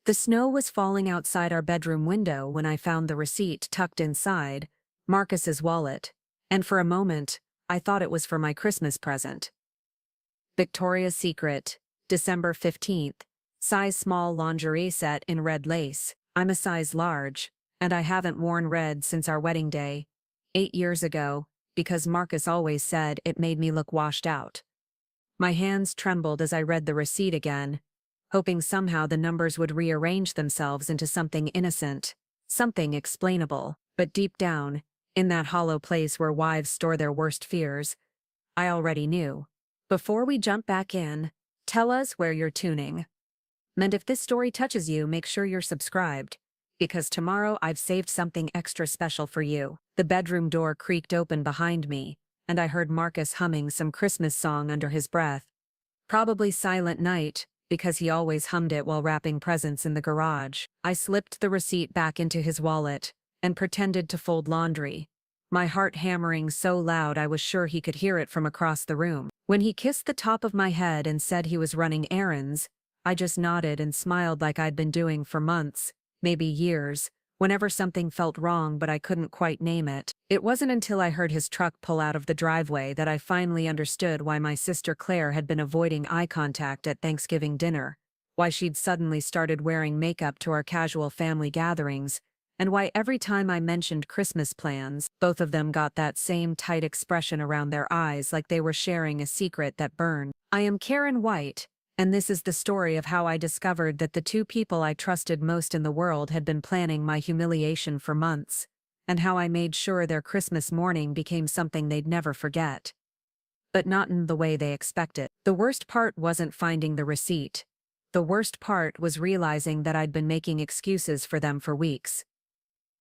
The snow was falling outside our bedroom window when I found the receipt tucked inside Marcus's wallet, and for a moment, I thought it was for my Christmas present. Victoria's Secret, December 15th. Size small lingerie set in red lace. I'm a size large, and I haven't worn red since our wedding day, 8 years ago, because Marcus always said it made me look washed out. My hands trembled as I read the receipt again, hoping somehow the numbers would rearrange themselves into something innocent, something explainable. But deep down, in that hollow place where wives store their worst fears, I already knew. Before we jump back in, tell us where you're tuning. And if this story touches you, make sure you're subscribed, because tomorrow I've saved something extra special for you. The bedroom door creaked open behind me, and I heard Marcus humming some Christmas song under his breath. Probably Silent Night, because he always hummed it while wrapping presents in the garage. I slipped the receipt back into his wallet and pretended to fold laundry, my heart hammering so loud I was sure he could hear it from across the room. When he kissed the top of my head and said he was running errands, I just nodded and smiled like I'd been doing for months, maybe years, whenever something felt wrong but I couldn't quite name it. It wasn't until I heard his truck pull out of the driveway that I finally understood why my sister Claire had been avoiding eye contact at Thanksgiving dinner, why she'd suddenly started wearing makeup to our casual family gatherings, and why every time I mentioned Christmas plans, both of them got that same tight expression around their eyes like they were sharing a secret that burned. I am Karen White, and this is the story of how I discovered that the two people I trusted most in the world had been planning my humiliation for months, and how I made sure their Christmas morning became something they'd never forget. But not in the way they expected. The worst part wasn't finding the receipt. The worst part was realizing that I'd been making excuses for them for weeks.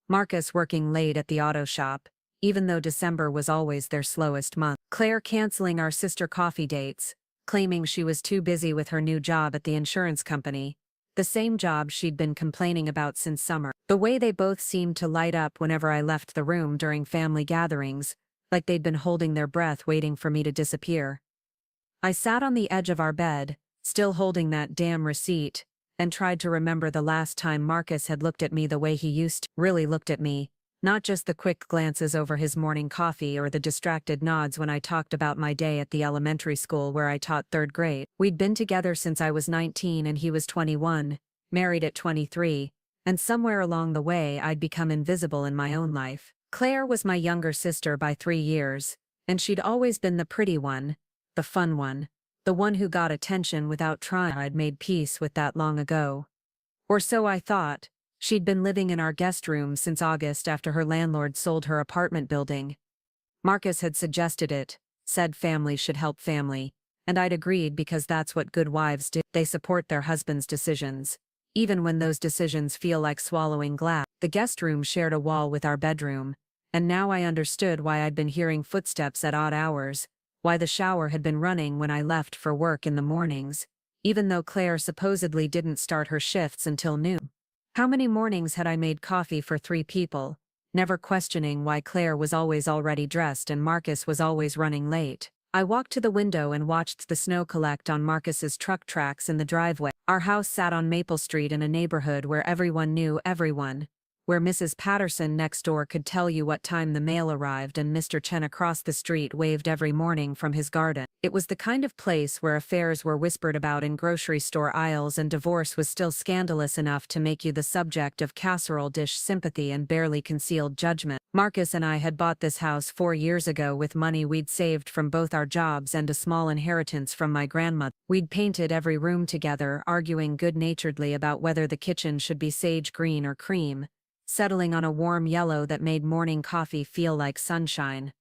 Marcus working late at the auto shop, even though December was always their slowest month. Claire canceling our sister coffee dates, claiming she was too busy with her new job at the insurance company, the same job she'd been complaining about since summer. The way they both seemed to light up whenever I left the room during family gatherings, like they'd been holding their breath waiting for me to disappear. I sat on the edge of our bed, still holding that damn receipt, and tried to remember the last time Marcus had looked at me the way he used to. Really looked at me, not just the quick glances over his morning coffee or the distracted nods when I talked about my day at the elementary school where I taught 3rd grade. We'd been together since I was 19 and he was 21, married at 23, and somewhere along the way I'd become invisible in my own life. Claire was my younger sister by 3 years, and she'd always been the pretty one, the fun one, the one who got attention without trying. I'd made peace with that long ago. Or so I thought. She'd been living in our guest room since August after her landlord sold her apartment building. Marcus had suggested it, said family should help family, and I'd agreed because that's what good wives do. They support their husbands' decisions, even when those decisions feel like swallowing glass. The guest room shared a wall with our bedroom, and now I understood why I'd been hearing footsteps at odd hours, why the shower had been running when I left for work in the mornings, even though Claire supposedly didn't start her shifts until noon. How many mornings had I made coffee for 3 people, never questioning why Claire was always already dressed and Marcus was always running late? I walked to the window and watched the snow collect on Marcus's truck tracks in the driveway. Our house sat on Maple Street in a neighborhood where everyone knew everyone, where Mrs. Patterson next door could tell you what time the mail arrived and Mr. Chen across the street waved every morning from his garden. It was the kind of place where affairs were whispered about in grocery store aisles and divorce was still scandalous enough to make you the subject of casserole dish sympathy and barely concealed judgment. Marcus and I had bought this house 4 years ago with money we'd saved from both our jobs and a small inheritance from my grandmother. We'd painted every room together, arguing good-naturedly about whether the kitchen should be sage green or cream, settling on a warm yellow that made morning coffee feel like sunshine.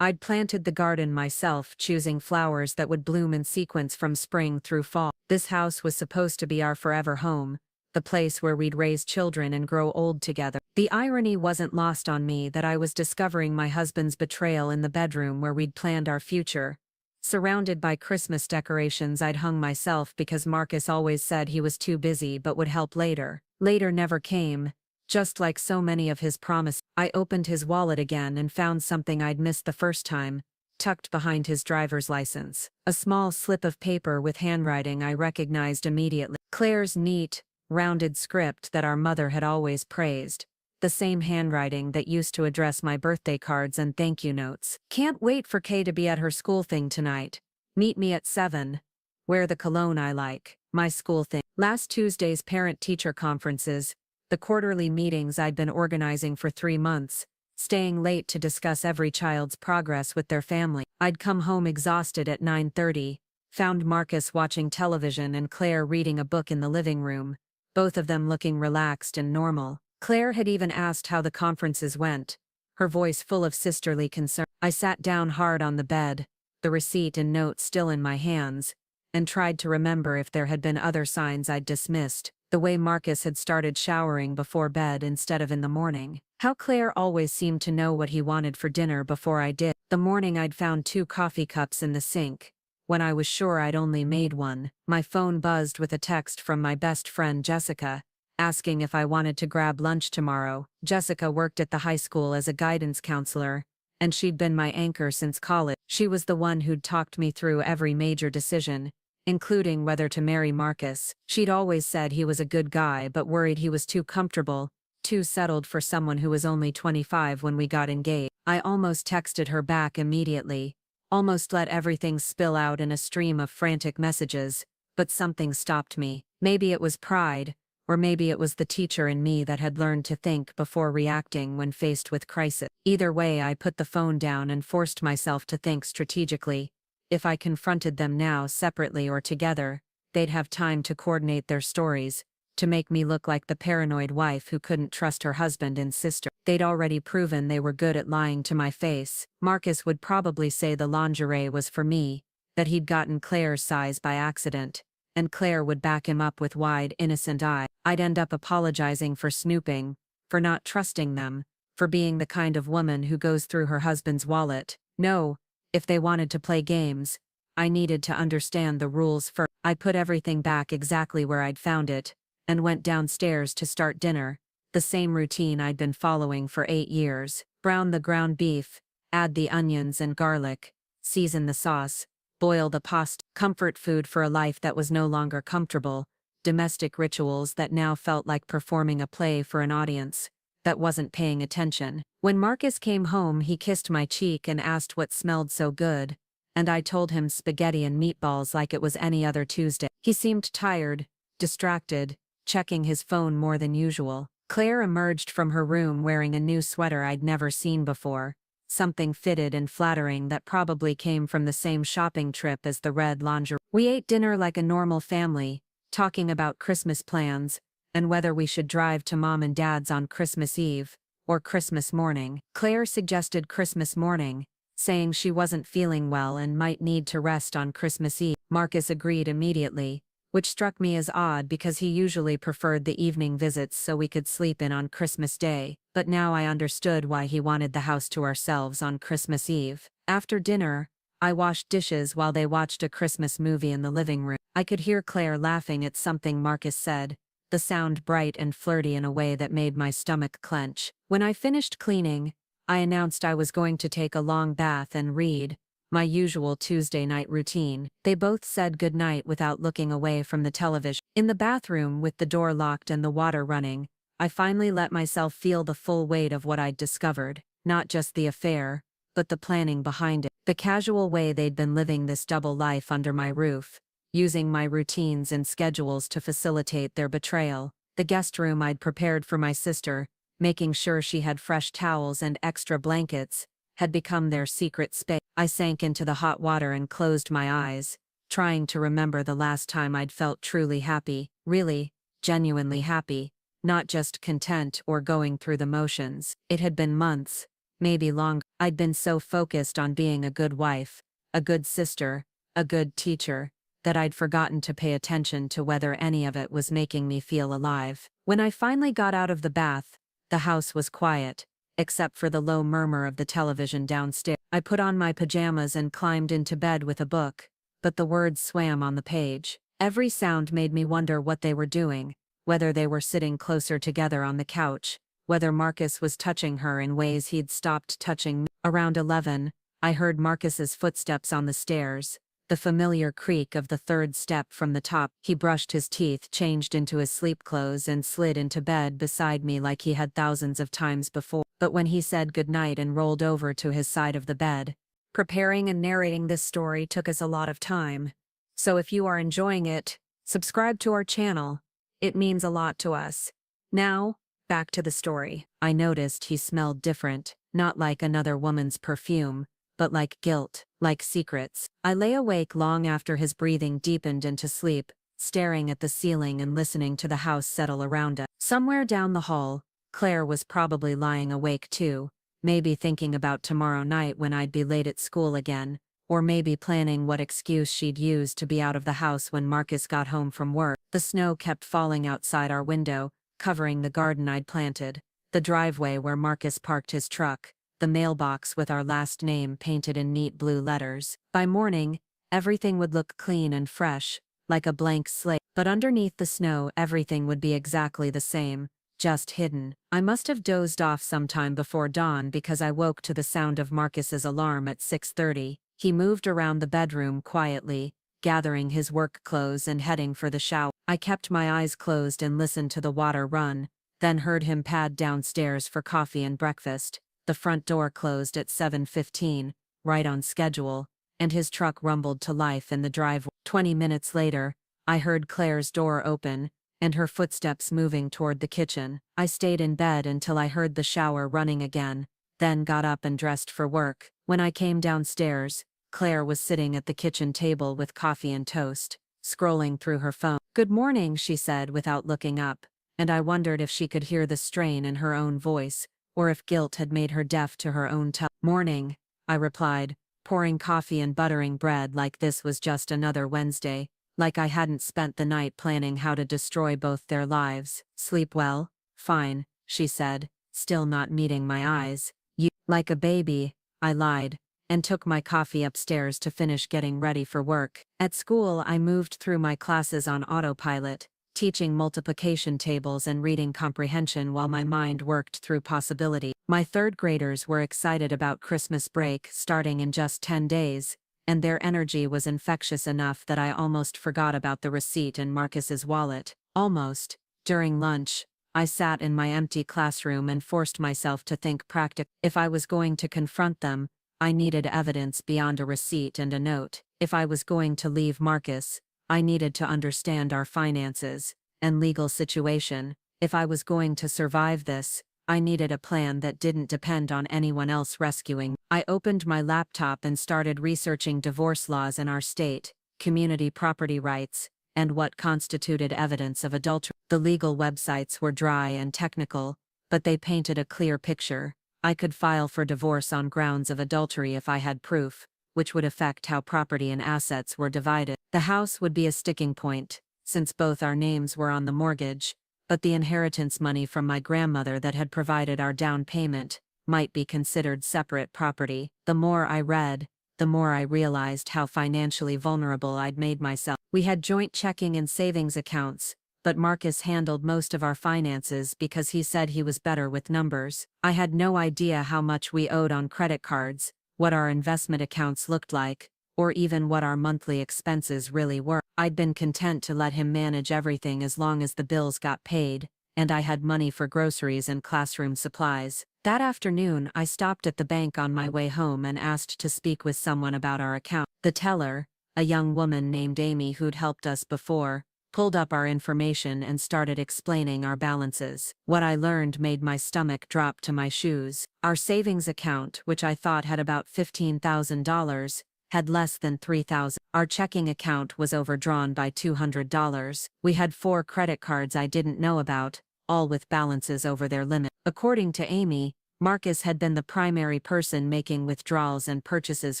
I'd planted the garden myself, choosing flowers that would bloom in sequence from spring through fall. This house was supposed to be our forever home, the place where we'd raise children and grow old together. The irony wasn't lost on me that I was discovering my husband's betrayal in the bedroom where we'd planned our future, surrounded by Christmas decorations I'd hung myself because Marcus always said he was too busy but would help later. Later never came. Just like so many of his promises. I opened his wallet again and found something I'd missed the first time, tucked behind his driver's license. A small slip of paper with handwriting I recognized immediately. Claire's neat, rounded script that our mother had always praised. The same handwriting that used to address my birthday cards and thank you notes. Can't wait for Kay to be at her school thing tonight. Meet me at 7. Wear the cologne I like. My school thing. Last Tuesday's parent-teacher conferences, the quarterly meetings I'd been organizing for 3 months, staying late to discuss every child's progress with their family. I'd come home exhausted at 9:30, found Marcus watching television and Claire reading a book in the living room, both of them looking relaxed and normal. Claire had even asked how the conferences went, her voice full of sisterly concern. I sat down hard on the bed, the receipt and note still in my hands, and tried to remember if there had been other signs I'd dismissed, the way Marcus had started showering before bed instead of in the morning. How Claire always seemed to know what he wanted for dinner before I did. The morning I'd found 2 coffee cups in the sink, when I was sure I'd only made one. My phone buzzed with a text from my best friend Jessica, asking if I wanted to grab lunch tomorrow. Jessica worked at the high school as a guidance counselor, and she'd been my anchor since college. She was the one who'd talked me through every major decision, including whether to marry Marcus. She'd always said he was a good guy but worried he was too comfortable, too settled for someone who was only 25 when we got engaged. I almost texted her back immediately, almost let everything spill out in a stream of frantic messages, but something stopped me. Maybe it was pride, or maybe it was the teacher in me that had learned to think before reacting when faced with crisis. Either way, I put the phone down and forced myself to think strategically. If I confronted them now separately or together, they'd have time to coordinate their stories, to make me look like the paranoid wife who couldn't trust her husband and sister. They'd already proven they were good at lying to my face. Marcus would probably say the lingerie was for me, that he'd gotten Claire's size by accident, and Claire would back him up with wide, innocent eyes. I'd end up apologizing for snooping, for not trusting them, for being the kind of woman who goes through her husband's wallet. No, if they wanted to play games, I needed to understand the rules first. I put everything back exactly where I'd found it, and went downstairs to start dinner, the same routine I'd been following for 8 years. Brown the ground beef, add the onions and garlic, season the sauce, boil the pasta. Comfort food for a life that was no longer comfortable, domestic rituals that now felt like performing a play for an audience that wasn't paying attention. When Marcus came home, he kissed my cheek and asked what smelled so good, and I told him spaghetti and meatballs like it was any other Tuesday. He seemed tired, distracted, checking his phone more than usual. Claire emerged from her room wearing a new sweater I'd never seen before, something fitted and flattering that probably came from the same shopping trip as the red lingerie. We ate dinner like a normal family, talking about Christmas plans, and whether we should drive to Mom and Dad's on Christmas Eve, or Christmas morning. Claire suggested Christmas morning, saying she wasn't feeling well and might need to rest on Christmas Eve. Marcus agreed immediately, which struck me as odd because he usually preferred the evening visits so we could sleep in on Christmas Day, but now I understood why he wanted the house to ourselves on Christmas Eve. After dinner, I washed dishes while they watched a Christmas movie in the living room. I could hear Claire laughing at something Marcus said, the sound bright and flirty in a way that made my stomach clench. When I finished cleaning, I announced I was going to take a long bath and read, my usual Tuesday night routine. They both said goodnight without looking away from the television. In the bathroom with the door locked and the water running, I finally let myself feel the full weight of what I'd discovered, not just the affair, but the planning behind it. The casual way they'd been living this double life under my roof, using my routines and schedules to facilitate their betrayal. The guest room I'd prepared for my sister, making sure she had fresh towels and extra blankets, had become their secret space. I sank into the hot water and closed my eyes, trying to remember the last time I'd felt truly happy, really, genuinely happy, not just content or going through the motions. It had been months, maybe longer. I'd been so focused on being a good wife, a good sister, a good teacher, that I'd forgotten to pay attention to whether any of it was making me feel alive. When I finally got out of the bath, the house was quiet, except for the low murmur of the television downstairs. I put on my pajamas and climbed into bed with a book, but the words swam on the page. Every sound made me wonder what they were doing, whether they were sitting closer together on the couch, whether Marcus was touching her in ways he'd stopped touching me. Around 11, I heard Marcus's footsteps on the stairs, The familiar creak of the third step from the top. He brushed his teeth, changed into his sleep clothes, and slid into bed beside me like he had thousands of times before. But when he said goodnight and rolled over to his side of the bed, preparing and narrating this story took us a lot of time. So if you are enjoying it, subscribe to our channel. It means a lot to us. Now, back to the story. I noticed he smelled different, not like another woman's perfume, but like guilt, like secrets. I lay awake long after his breathing deepened into sleep, staring at the ceiling and listening to the house settle around us. Somewhere down the hall, Claire was probably lying awake too, maybe thinking about tomorrow night when I'd be late at school again, or maybe planning what excuse she'd use to be out of the house when Marcus got home from work. The snow kept falling outside our window, covering the garden I'd planted, the driveway where Marcus parked his truck, the mailbox with our last name painted in neat blue letters. By morning, everything would look clean and fresh, like a blank slate. But underneath the snow, everything would be exactly the same, just hidden. I must have dozed off sometime before dawn because I woke to the sound of Marcus's alarm at 6:30. He moved around the bedroom quietly, gathering his work clothes and heading for the shower. I kept my eyes closed and listened to the water run, then heard him pad downstairs for coffee and breakfast. The front door closed at 7:15, right on schedule, and his truck rumbled to life in the driveway. 20 minutes later, I heard Claire's door open, and her footsteps moving toward the kitchen. I stayed in bed until I heard the shower running again, then got up and dressed for work. When I came downstairs, Claire was sitting at the kitchen table with coffee and toast, scrolling through her phone. "Good morning," she said without looking up, and I wondered if she could hear the strain in her own voice, or if guilt had made her deaf to her own tone. "Morning," I replied, pouring coffee and buttering bread like this was just another Wednesday, like I hadn't spent the night planning how to destroy both their lives. "Sleep well?" "Fine," she said, still not meeting my eyes. "You, like a baby," I lied, and took my coffee upstairs to finish getting ready for work. At school, I moved through my classes on autopilot, teaching multiplication tables and reading comprehension while my mind worked through possibility. My third graders were excited about Christmas break starting in just 10 days, and their energy was infectious enough that I almost forgot about the receipt in Marcus's wallet. Almost. During lunch, I sat in my empty classroom and forced myself to think practically. If I was going to confront them, I needed evidence beyond a receipt and a note. If I was going to leave Marcus, I needed to understand our finances and legal situation. If I was going to survive this, I needed a plan that didn't depend on anyone else rescuing. I opened my laptop and started researching divorce laws in our state, community property rights, and what constituted evidence of adultery. The legal websites were dry and technical, but they painted a clear picture. I could file for divorce on grounds of adultery if I had proof, which would affect how property and assets were divided. The house would be a sticking point, since both our names were on the mortgage, but the inheritance money from my grandmother that had provided our down payment might be considered separate property. The more I read, the more I realized how financially vulnerable I'd made myself. We had joint checking and savings accounts, but Marcus handled most of our finances because he said he was better with numbers. I had no idea how much we owed on credit cards, what our investment accounts looked like, or even what our monthly expenses really were. I'd been content to let him manage everything as long as the bills got paid, and I had money for groceries and classroom supplies. That afternoon, I stopped at the bank on my way home and asked to speak with someone about our account. The teller, a young woman named Amy who'd helped us before, pulled up our information and started explaining our balances. What I learned made my stomach drop to my shoes. Our savings account, which I thought had about $15,000, had less than $3,000. Our checking account was overdrawn by $200. We had 4 credit cards I didn't know about, all with balances over their limit. According to Amy, Marcus had been the primary person making withdrawals and purchases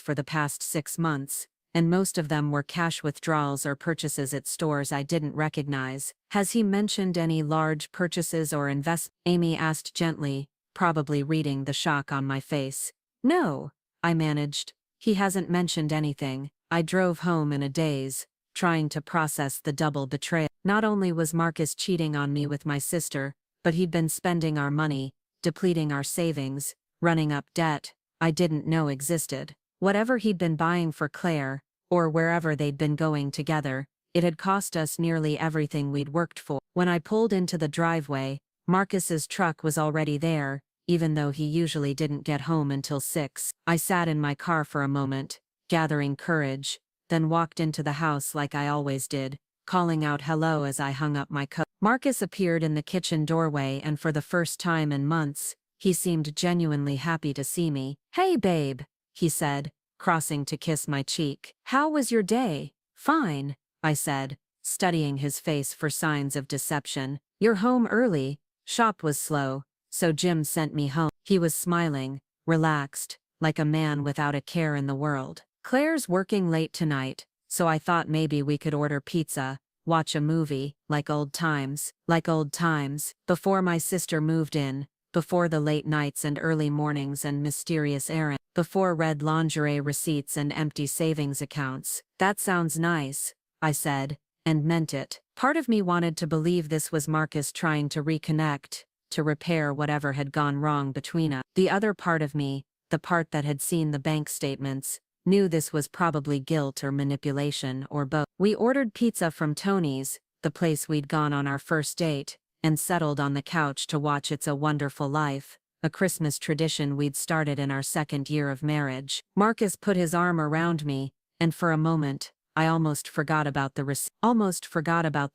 for the past 6 months, and most of them were cash withdrawals or purchases at stores I didn't recognize. "Has he mentioned any large purchases or investments?" Amy asked gently, probably reading the shock on my face. "No," I managed. "He hasn't mentioned anything." I drove home in a daze, trying to process the double betrayal. Not only was Marcus cheating on me with my sister, but he'd been spending our money, depleting our savings, running up debt I didn't know existed. Whatever he'd been buying for Claire, or wherever they'd been going together. It had cost us nearly everything we'd worked for. When I pulled into the driveway, Marcus's truck was already there, even though he usually didn't get home until 6. I sat in my car for a moment, gathering courage, then walked into the house like I always did, calling out hello as I hung up my coat. Marcus appeared in the kitchen doorway, and for the first time in months, he seemed genuinely happy to see me. "Hey babe," he said, crossing to kiss my cheek. "How was your day?" "Fine," I said, studying his face for signs of deception. "You're home early. Shop was slow, so Jim sent me home." He was smiling, relaxed, like a man without a care in the world. "Claire's working late tonight, so I thought maybe we could order pizza, watch a movie, like old times." Like old times, before my sister moved in, before the late nights and early mornings and mysterious errands, before red lingerie receipts and empty savings accounts. "That sounds nice," I said, and meant it. Part of me wanted to believe this was Marcus trying to reconnect, to repair whatever had gone wrong between us. The other part of me, the part that had seen the bank statements, knew this was probably guilt or manipulation or both. We ordered pizza from Tony's, the place we'd gone on our first date, and settled on the couch to watch It's a Wonderful Life, a Christmas tradition we'd started in our second year of marriage. Marcus put his arm around me, and for a moment, I almost forgot about the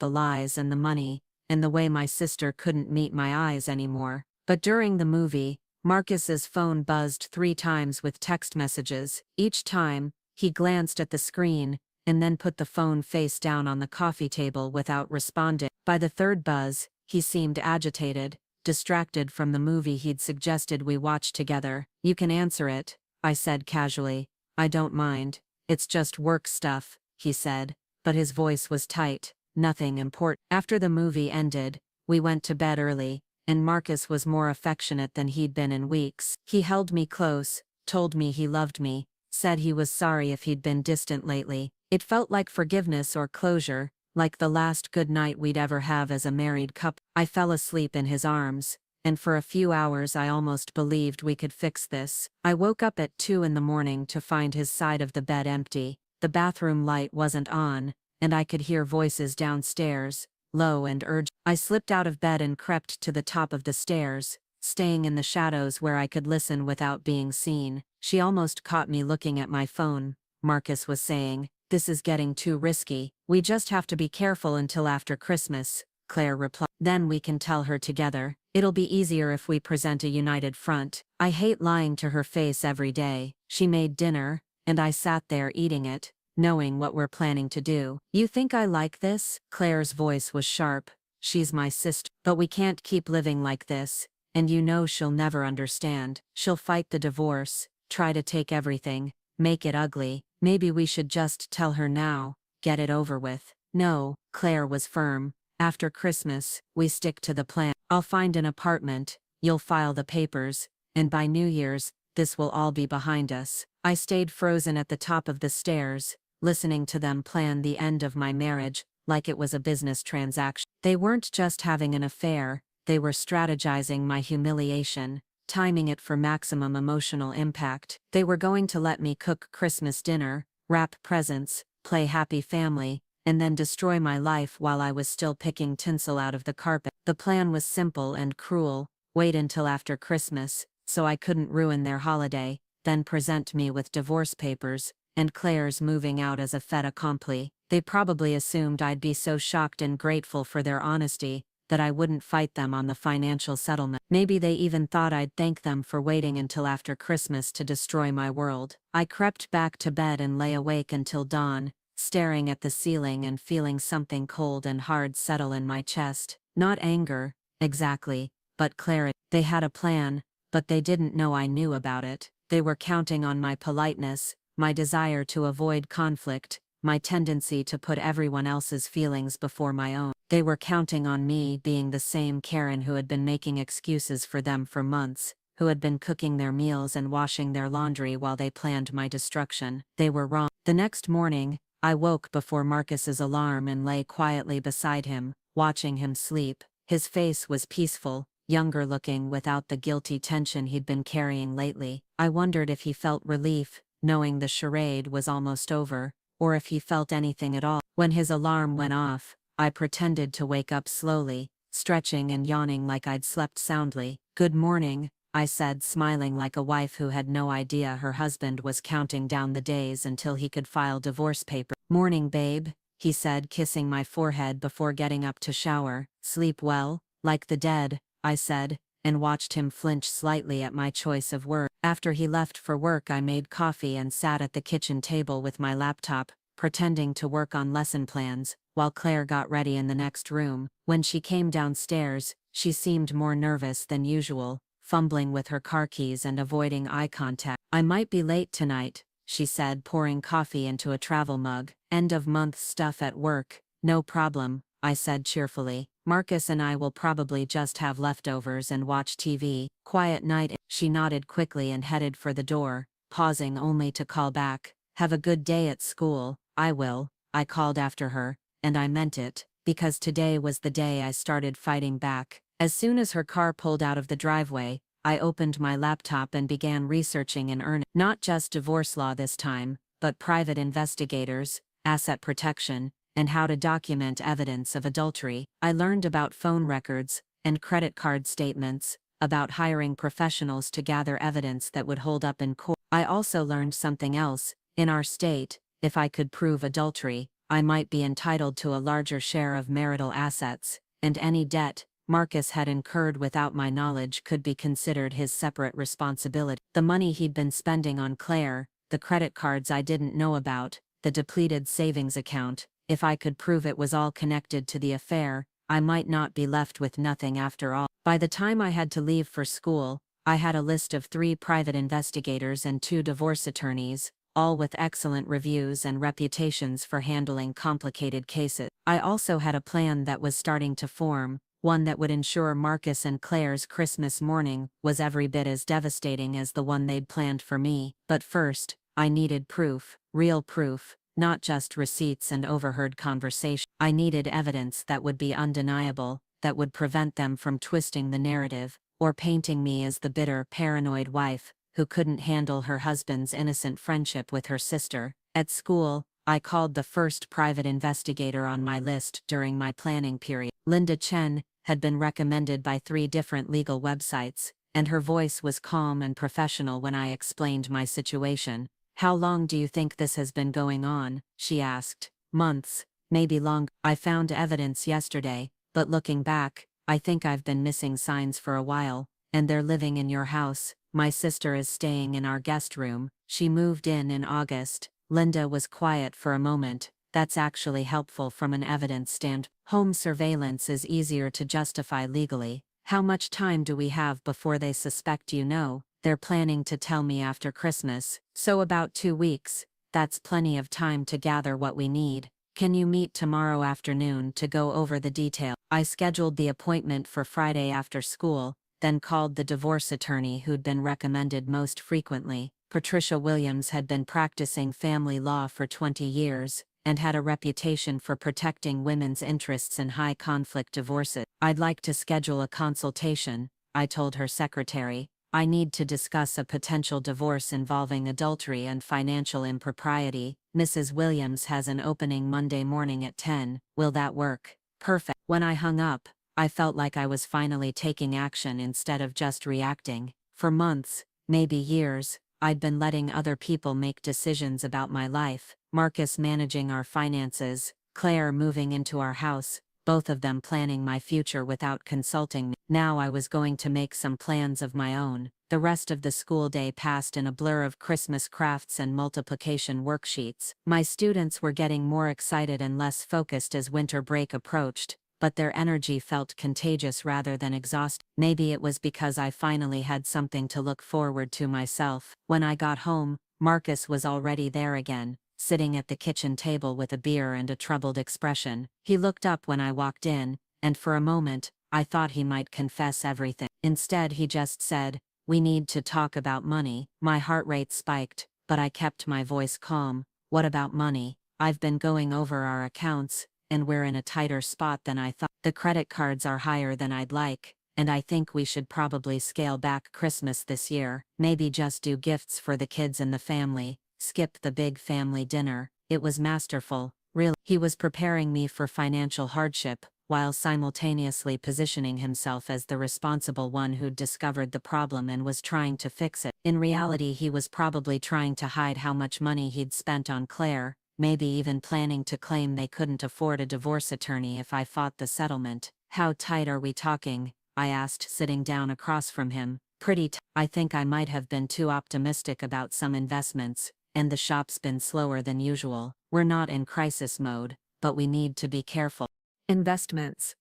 lies and the money, and the way my sister couldn't meet my eyes anymore. But during the movie, Marcus's phone buzzed 3 times with text messages. Each time, he glanced at the screen, and then put the phone face down on the coffee table without responding. By the third buzz, he seemed agitated, distracted from the movie he'd suggested we watch together. "You can answer it," I said casually. "I don't mind. It's just work stuff," he said, but his voice was tight. "Nothing important." After the movie ended, we went to bed early, and Marcus was more affectionate than he'd been in weeks. He held me close, told me he loved me, said he was sorry if he'd been distant lately. It felt like forgiveness or closure, like the last good night we'd ever have as a married couple. I fell asleep in his arms, and for a few hours I almost believed we could fix this. I woke up at 2 in the morning to find his side of the bed empty. The bathroom light wasn't on, and I could hear voices downstairs, low and urgent. I slipped out of bed and crept to the top of the stairs, staying in the shadows where I could listen without being seen. "She almost caught me looking at my phone," Marcus was saying. "This is getting too risky. We just have to be careful until after Christmas," Claire replied. "Then we can tell her together. It'll be easier if we present a united front." I hate lying to her face every day. She made dinner, and I sat there eating it, knowing what we're planning to do. "You think I like this?" Claire's voice was sharp. "She's my sister. But we can't keep living like this, and you know she'll never understand. She'll fight the divorce, try to take everything, make it ugly. Maybe we should just tell her now, get it over with." "No," Claire was firm. "After Christmas, we stick to the plan. I'll find an apartment, you'll file the papers, and by New Year's, this will all be behind us." I stayed frozen at the top of the stairs, listening to them plan the end of my marriage, like it was a business transaction. They weren't just having an affair, they were strategizing my humiliation, timing it for maximum emotional impact. They were going to let me cook Christmas dinner, wrap presents, play happy family, and then destroy my life while I was still picking tinsel out of the carpet. The plan was simple and cruel: wait until after Christmas, so I couldn't ruin their holiday, then present me with divorce papers, and Claire's moving out as a fait accompli. They probably assumed I'd be so shocked and grateful for their honesty that I wouldn't fight them on the financial settlement. Maybe they even thought I'd thank them for waiting until after Christmas to destroy my world. I crept back to bed and lay awake until dawn, staring at the ceiling and feeling something cold and hard settle in my chest. Not anger, exactly, but clarity. They had a plan, but they didn't know I knew about it. They were counting on my politeness, my desire to avoid conflict, my tendency to put everyone else's feelings before my own. They were counting on me being the same Karen who had been making excuses for them for months, who had been cooking their meals and washing their laundry while they planned my destruction. They were wrong. The next morning, I woke before Marcus's alarm and lay quietly beside him, watching him sleep. His face was peaceful, younger looking without the guilty tension he'd been carrying lately. I wondered if he felt relief, knowing the charade was almost over, or if he felt anything at all. When his alarm went off, I pretended to wake up slowly, stretching and yawning like I'd slept soundly. "Good morning," I said, smiling like a wife who had no idea her husband was counting down the days until he could file divorce papers. "Morning, babe," he said, kissing my forehead before getting up to shower. "Sleep well?" "Like the dead," I said, and watched him flinch slightly at my choice of words. After he left for work, I made coffee and sat at the kitchen table with my laptop, pretending to work on lesson plans, while Claire got ready in the next room. When she came downstairs, she seemed more nervous than usual, fumbling with her car keys and avoiding eye contact. "I might be late tonight," she said, pouring coffee into a travel mug. "End of month stuff at work." "No problem," I said cheerfully. "Marcus and I will probably just have leftovers and watch TV. Quiet night." She nodded quickly and headed for the door, pausing only to call back, "Have a good day at school." "I will," I called after her, and I meant it, because today was the day I started fighting back. As soon as her car pulled out of the driveway, I opened my laptop and began researching in earnest. Not just divorce law this time, but private investigators, asset protection, and how to document evidence of adultery. I learned about phone records and credit card statements, about hiring professionals to gather evidence that would hold up in court. I also learned something else. In our state, if I could prove adultery, I might be entitled to a larger share of marital assets, and any debt Marcus had incurred without my knowledge could be considered his separate responsibility. The money he'd been spending on Claire, the credit cards I didn't know about, the depleted savings account, if I could prove it was all connected to the affair, I might not be left with nothing after all. By the time I had to leave for school, I had a list of 3 private investigators and 2 divorce attorneys, all with excellent reviews and reputations for handling complicated cases. I also had a plan that was starting to form, one that would ensure Marcus and Claire's Christmas morning was every bit as devastating as the one they'd planned for me. But first, I needed proof, real proof, not just receipts and overheard conversation. I needed evidence that would be undeniable, that would prevent them from twisting the narrative, or painting me as the bitter, paranoid wife who couldn't handle her husband's innocent friendship with her sister. At school, I called the first private investigator on my list during my planning period. Linda Chen had been recommended by 3 different legal websites, and her voice was calm and professional when I explained my situation. "How long do you think this has been going on?" she asked. "Months, maybe longer. I found evidence yesterday, but looking back, I think I've been missing signs for a while, and they're living in your house. My sister is staying in our guest room. She moved in August." Linda was quiet for a moment. "That's actually helpful from an evidence standpoint. Home surveillance is easier to justify legally. How much time do we have before they suspect you know? They're planning to tell me after Christmas, so about 2 weeks. That's plenty of time to gather what we need. Can you meet tomorrow afternoon to go over the detail?" I scheduled the appointment for Friday after school, then called the divorce attorney who'd been recommended most frequently. Patricia Williams had been practicing family law for 20 years, and had a reputation for protecting women's interests in high-conflict divorces. "I'd like to schedule a consultation," I told her secretary. "I need to discuss a potential divorce involving adultery and financial impropriety. Mrs. Williams has an opening Monday morning at 10. Will that work?" "Perfect." When I hung up, I felt like I was finally taking action instead of just reacting. For months, maybe years, I'd been letting other people make decisions about my life. Marcus managing our finances, Claire moving into our house, both of them planning my future without consulting me. Now I was going to make some plans of my own. The rest of the school day passed in a blur of Christmas crafts and multiplication worksheets. My students were getting more excited and less focused as winter break approached, but their energy felt contagious rather than exhausting. Maybe it was because I finally had something to look forward to myself. When I got home, Marcus was already there again, sitting at the kitchen table with a beer and a troubled expression. He looked up when I walked in, and for a moment, I thought he might confess everything. Instead, he just said, "We need to talk about money." My heart rate spiked, but I kept my voice calm. "What about money? I've been going over our accounts, and we're in a tighter spot than I thought. The credit cards are higher than I'd like, and I think we should probably scale back Christmas this year. Maybe just do gifts for the kids and the family, skip the big family dinner." It was masterful, really. He was preparing me for financial hardship, while simultaneously positioning himself as the responsible one who'd discovered the problem and was trying to fix it. In reality, he was probably trying to hide how much money he'd spent on Claire, maybe even planning to claim they couldn't afford a divorce attorney if I fought the settlement. How tight are we talking? I asked, sitting down across from him. Pretty tight. I think I might have been too optimistic about some investments, and the shop's been slower than usual. We're not in crisis mode, but we need to be careful. Investments.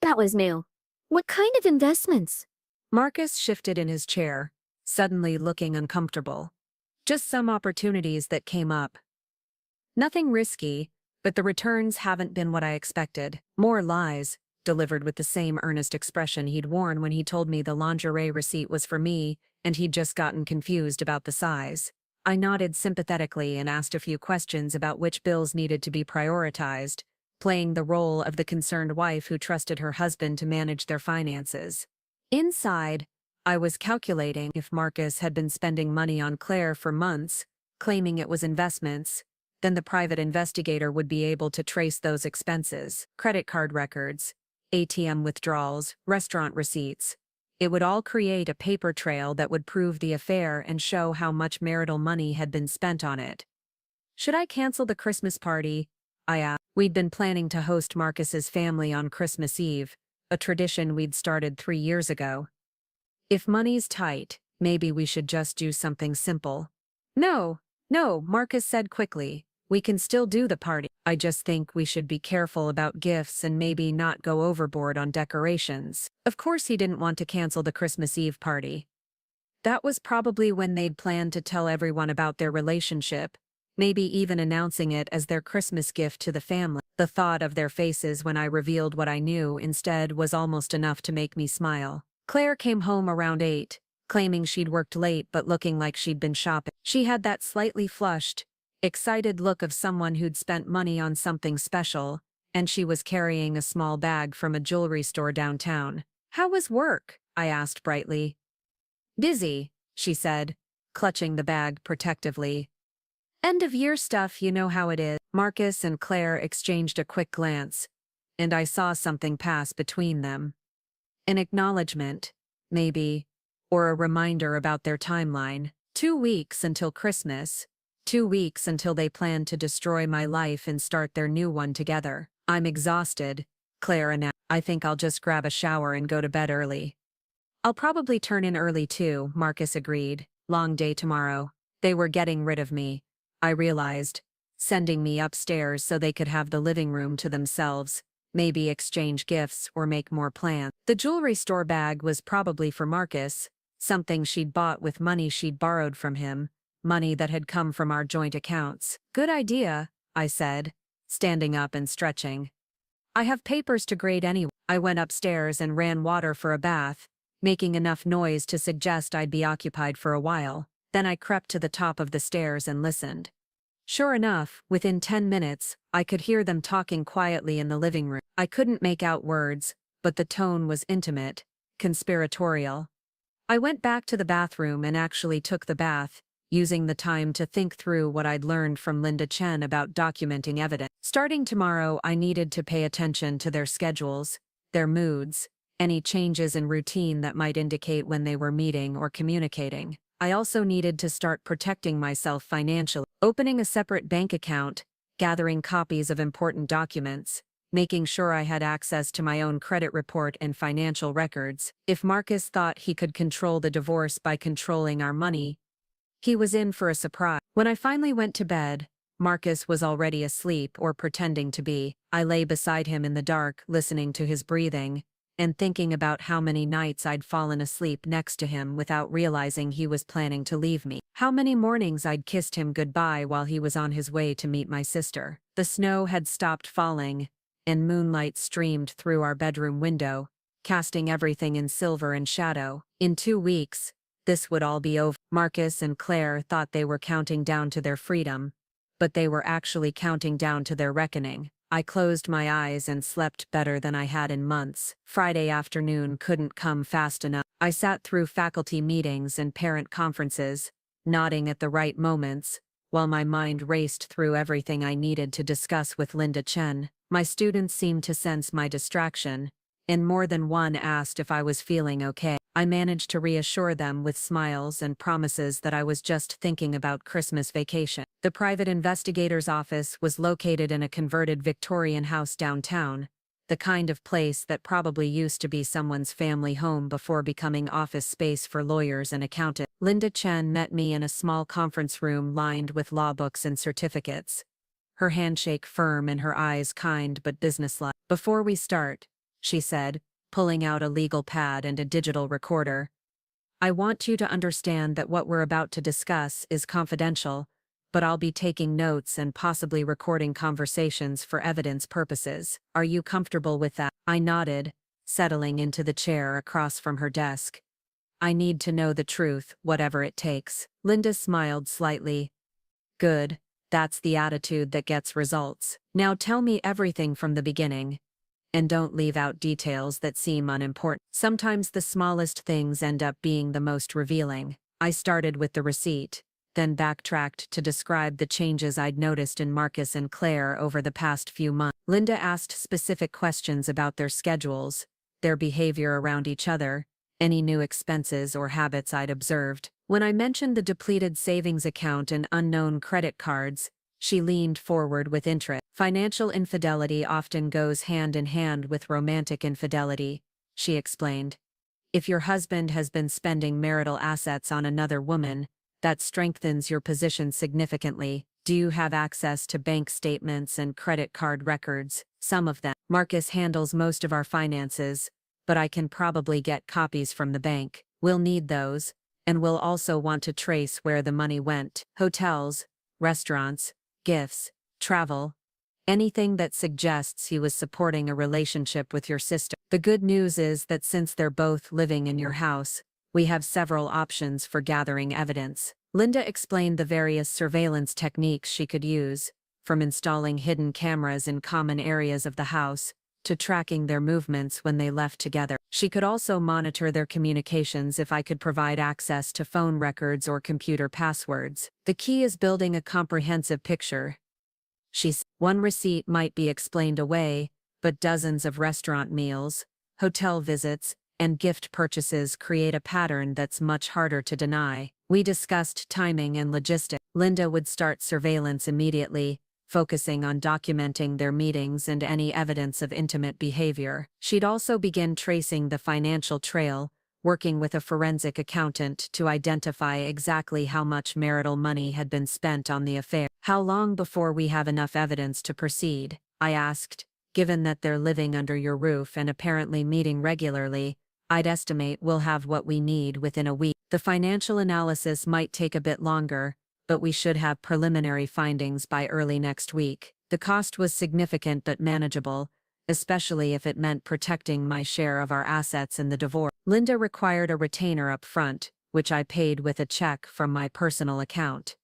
That was new. What kind of investments? Marcus shifted in his chair, suddenly looking uncomfortable. Just some opportunities that came up. Nothing risky, but the returns haven't been what I expected. More lies, delivered with the same earnest expression he'd worn when he told me the lingerie receipt was for me and he'd just gotten confused about the size. I nodded sympathetically and asked a few questions about which bills needed to be prioritized, playing the role of the concerned wife who trusted her husband to manage their finances. Inside, I was calculating if Marcus had been spending money on Claire for months, claiming it was investments, then the private investigator would be able to trace those expenses, credit card records, ATM withdrawals, restaurant receipts. It would all create a paper trail that would prove the affair and show how much marital money had been spent on it. Should I cancel the Christmas party? I asked. We'd been planning to host Marcus's family on Christmas Eve, a tradition we'd started 3 years ago. If money's tight, maybe we should just do something simple. No, Marcus said quickly. We can still do the party. I just think we should be careful about gifts and maybe not go overboard on decorations. Of course he didn't want to cancel the Christmas Eve party. That was probably when they'd planned to tell everyone about their relationship, maybe even announcing it as their Christmas gift to the family. The thought of their faces when I revealed what I knew instead was almost enough to make me smile. Claire came home around 8, claiming she'd worked late but looking like she'd been shopping. She had that slightly flushed, excited look of someone who'd spent money on something special, and she was carrying a small bag from a jewelry store downtown. How was work? I asked brightly. Busy, she said, clutching the bag protectively. End-of-year stuff, you know how it is. Marcus and Claire exchanged a quick glance, and I saw something pass between them. An acknowledgement, maybe, or a reminder about their timeline. 2 weeks until Christmas. 2 weeks until they plan to destroy my life and start their new one together. I'm exhausted, Claire announced. I think I'll just grab a shower and go to bed early. I'll probably turn in early too, Marcus agreed. Long day tomorrow. They were getting rid of me, I realized, sending me upstairs so they could have the living room to themselves, maybe exchange gifts or make more plans. The jewelry store bag was probably for Marcus, something she'd bought with money she'd borrowed from him, money that had come from our joint accounts. Good idea, I said, standing up and stretching. I have papers to grade anyway. I went upstairs and ran water for a bath, making enough noise to suggest I'd be occupied for a while. Then I crept to the top of the stairs and listened. Sure enough, within 10 minutes, I could hear them talking quietly in the living room. I couldn't make out words, but the tone was intimate, conspiratorial. I went back to the bathroom and actually took the bath, using the time to think through what I'd learned from Linda Chen about documenting evidence. Starting tomorrow, I needed to pay attention to their schedules, their moods, any changes in routine that might indicate when they were meeting or communicating. I also needed to start protecting myself financially, opening a separate bank account, gathering copies of important documents, making sure I had access to my own credit report and financial records. If Marcus thought he could control the divorce by controlling our money, he was in for a surprise. When I finally went to bed, Marcus was already asleep or pretending to be. I lay beside him in the dark, listening to his breathing, and thinking about how many nights I'd fallen asleep next to him without realizing he was planning to leave me. How many mornings I'd kissed him goodbye while he was on his way to meet my sister. The snow had stopped falling, and moonlight streamed through our bedroom window, casting everything in silver and shadow. In 2 weeks, this would all be over. Marcus and Claire thought they were counting down to their freedom, but they were actually counting down to their reckoning. I closed my eyes and slept better than I had in months. Friday afternoon couldn't come fast enough. I sat through faculty meetings and parent conferences, nodding at the right moments, while my mind raced through everything I needed to discuss with Linda Chen. My students seemed to sense my distraction, and more than one asked if I was feeling okay. I managed to reassure them with smiles and promises that I was just thinking about Christmas vacation. The private investigator's office was located in a converted Victorian house downtown, the kind of place that probably used to be someone's family home before becoming office space for lawyers and accountants. Linda Chen met me in a small conference room lined with law books and certificates, her handshake firm and her eyes kind but businesslike. "Before we start," she said, pulling out a legal pad and a digital recorder, "I want you to understand that what we're about to discuss is confidential, but I'll be taking notes and possibly recording conversations for evidence purposes. Are you comfortable with that?" I nodded, settling into the chair across from her desk. "I need to know the truth, whatever it takes." Linda smiled slightly. "Good, that's the attitude that gets results. Now tell me everything from the beginning. And don't leave out details that seem unimportant. Sometimes the smallest things end up being the most revealing." I started with the receipt, then backtracked to describe the changes I'd noticed in Marcus and Claire over the past few months. Linda asked specific questions about their schedules, their behavior around each other, any new expenses or habits I'd observed. When I mentioned the depleted savings account and unknown credit cards, she leaned forward with interest. "Financial infidelity often goes hand in hand with romantic infidelity," she explained. "If your husband has been spending marital assets on another woman, that strengthens your position significantly. Do you have access to bank statements and credit card records?" "Some of them. Marcus handles most of our finances, but I can probably get copies from the bank. We'll need those, and we'll also want to trace where the money went. Hotels, restaurants, gifts, travel, anything that suggests he was supporting a relationship with your sister. The good news is that since they're both living in your house, we have several options for gathering evidence." Linda explained the various surveillance techniques she could use, from installing hidden cameras in common areas of the house, to tracking their movements when they left together. She could also monitor their communications if I could provide access to phone records or computer passwords. "The key is building a comprehensive picture." One receipt might be explained away, but dozens of restaurant meals, hotel visits, and gift purchases create a pattern that's much harder to deny. We discussed timing and logistics. Linda would start surveillance immediately, focusing on documenting their meetings and any evidence of intimate behavior. She'd also begin tracing the financial trail, working with a forensic accountant to identify exactly how much marital money had been spent on the affair. "How long before we have enough evidence to proceed?" I asked. "Given that they're living under your roof and apparently meeting regularly, I'd estimate we'll have what we need within a week. The financial analysis might take a bit longer, but we should have preliminary findings by early next week." The cost was significant but manageable, especially if it meant protecting my share of our assets in the divorce. Linda required a retainer up front, which I paid with a check from my personal account,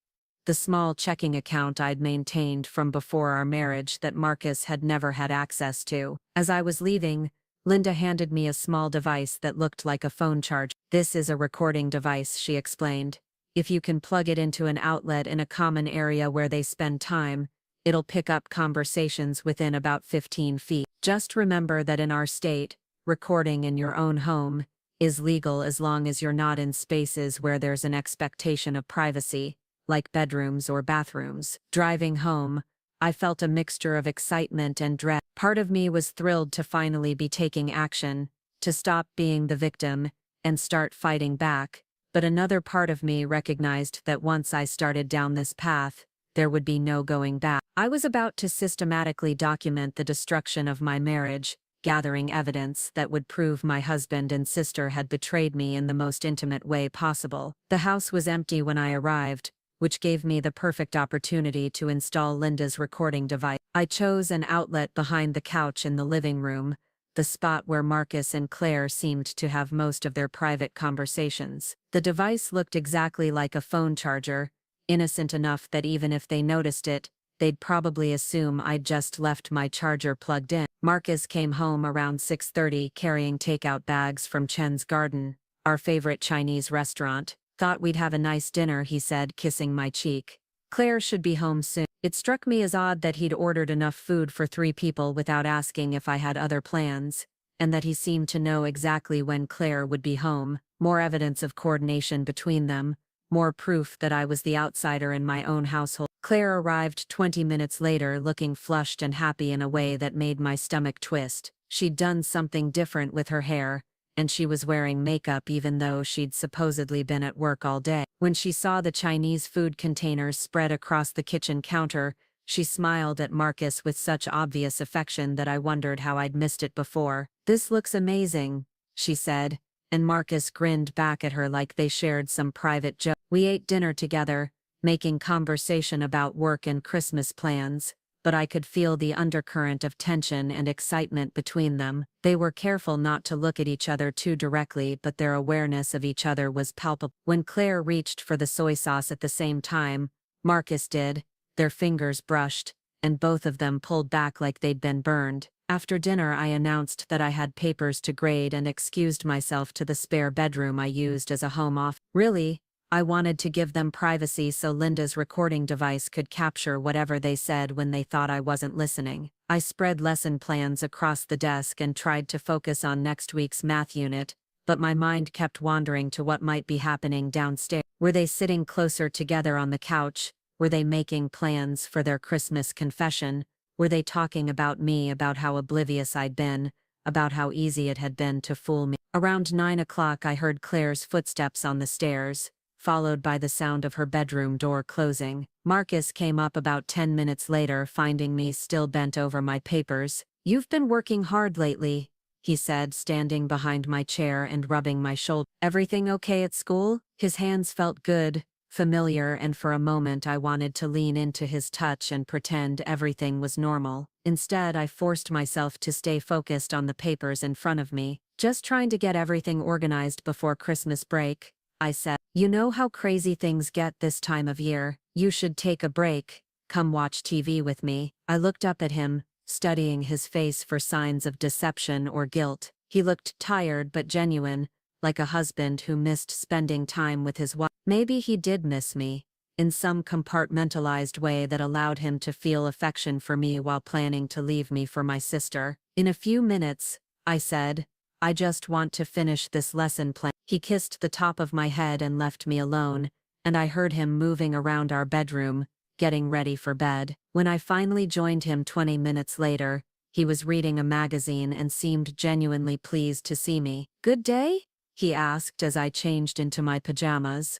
the small checking account I'd maintained from before our marriage that Marcus had never had access to. As I was leaving, Linda handed me a small device that looked like a phone charger. "This is a recording device," she explained. "If you can plug it into an outlet in a common area where they spend time, it'll pick up conversations within about 15 feet. Just remember that in our state, recording in your own home is legal as long as you're not in spaces where there's an expectation of privacy, like bedrooms or bathrooms." Driving home, I felt a mixture of excitement and dread. Part of me was thrilled to finally be taking action, to stop being the victim and start fighting back, but another part of me recognized that once I started down this path, there would be no going back. I was about to systematically document the destruction of my marriage, gathering evidence that would prove my husband and sister had betrayed me in the most intimate way possible. The house was empty when I arrived, which gave me the perfect opportunity to install Linda's recording device. I chose an outlet behind the couch in the living room, the spot where Marcus and Claire seemed to have most of their private conversations. The device looked exactly like a phone charger, innocent enough that even if they noticed it, they'd probably assume I'd just left my charger plugged in. Marcus came home around 6:30 carrying takeout bags from Chen's Garden, our favorite Chinese restaurant. "Thought we'd have a nice dinner," he said, kissing my cheek. Claire should be home soon. It struck me as odd that he'd ordered enough food for 3 people without asking if I had other plans, and that he seemed to know exactly when Claire would be home. More evidence of coordination between them, more proof that I was the outsider in my own household. Claire arrived 20 minutes later looking flushed and happy in a way that made my stomach twist. She'd done something different with her hair, and she was wearing makeup even though she'd supposedly been at work all day. When she saw the Chinese food containers spread across the kitchen counter, she smiled at Marcus with such obvious affection that I wondered how I'd missed it before. "This looks amazing," she said, and Marcus grinned back at her like they shared some private joke. We ate dinner together, making conversation about work and Christmas plans, but I could feel the undercurrent of tension and excitement between them. They were careful not to look at each other too directly, but their awareness of each other was palpable. When Claire reached for the soy sauce at the same time, Marcus did. Their fingers brushed, and both of them pulled back like they'd been burned. After dinner, I announced that I had papers to grade and excused myself to the spare bedroom I used as a home office. Really, I wanted to give them privacy so Linda's recording device could capture whatever they said when they thought I wasn't listening. I spread lesson plans across the desk and tried to focus on next week's math unit, but my mind kept wandering to what might be happening downstairs. Were they sitting closer together on the couch? Were they making plans for their Christmas confession? Were they talking about me, about how oblivious I'd been, about how easy it had been to fool me? Around 9 o'clock I heard Claire's footsteps on the stairs, followed by the sound of her bedroom door closing. Marcus came up about 10 minutes later, finding me still bent over my papers. "You've been working hard lately," he said, standing behind my chair and rubbing my shoulder. "Everything okay at school?" His hands felt good, familiar, and for a moment I wanted to lean into his touch and pretend everything was normal. Instead, I forced myself to stay focused on the papers in front of me. "Just trying to get everything organized before Christmas break," I said. "You know how crazy things get this time of year. You should take a break. Come watch TV with me." I looked up at him, studying his face for signs of deception or guilt. He looked tired but genuine, like a husband who missed spending time with his wife. Maybe he did miss me, in some compartmentalized way that allowed him to feel affection for me while planning to leave me for my sister. "In a few minutes," I said. "I just want to finish this lesson plan." He kissed the top of my head and left me alone, and I heard him moving around our bedroom, getting ready for bed. When I finally joined him 20 minutes later, he was reading a magazine and seemed genuinely pleased to see me. "Good day?" he asked as I changed into my pajamas.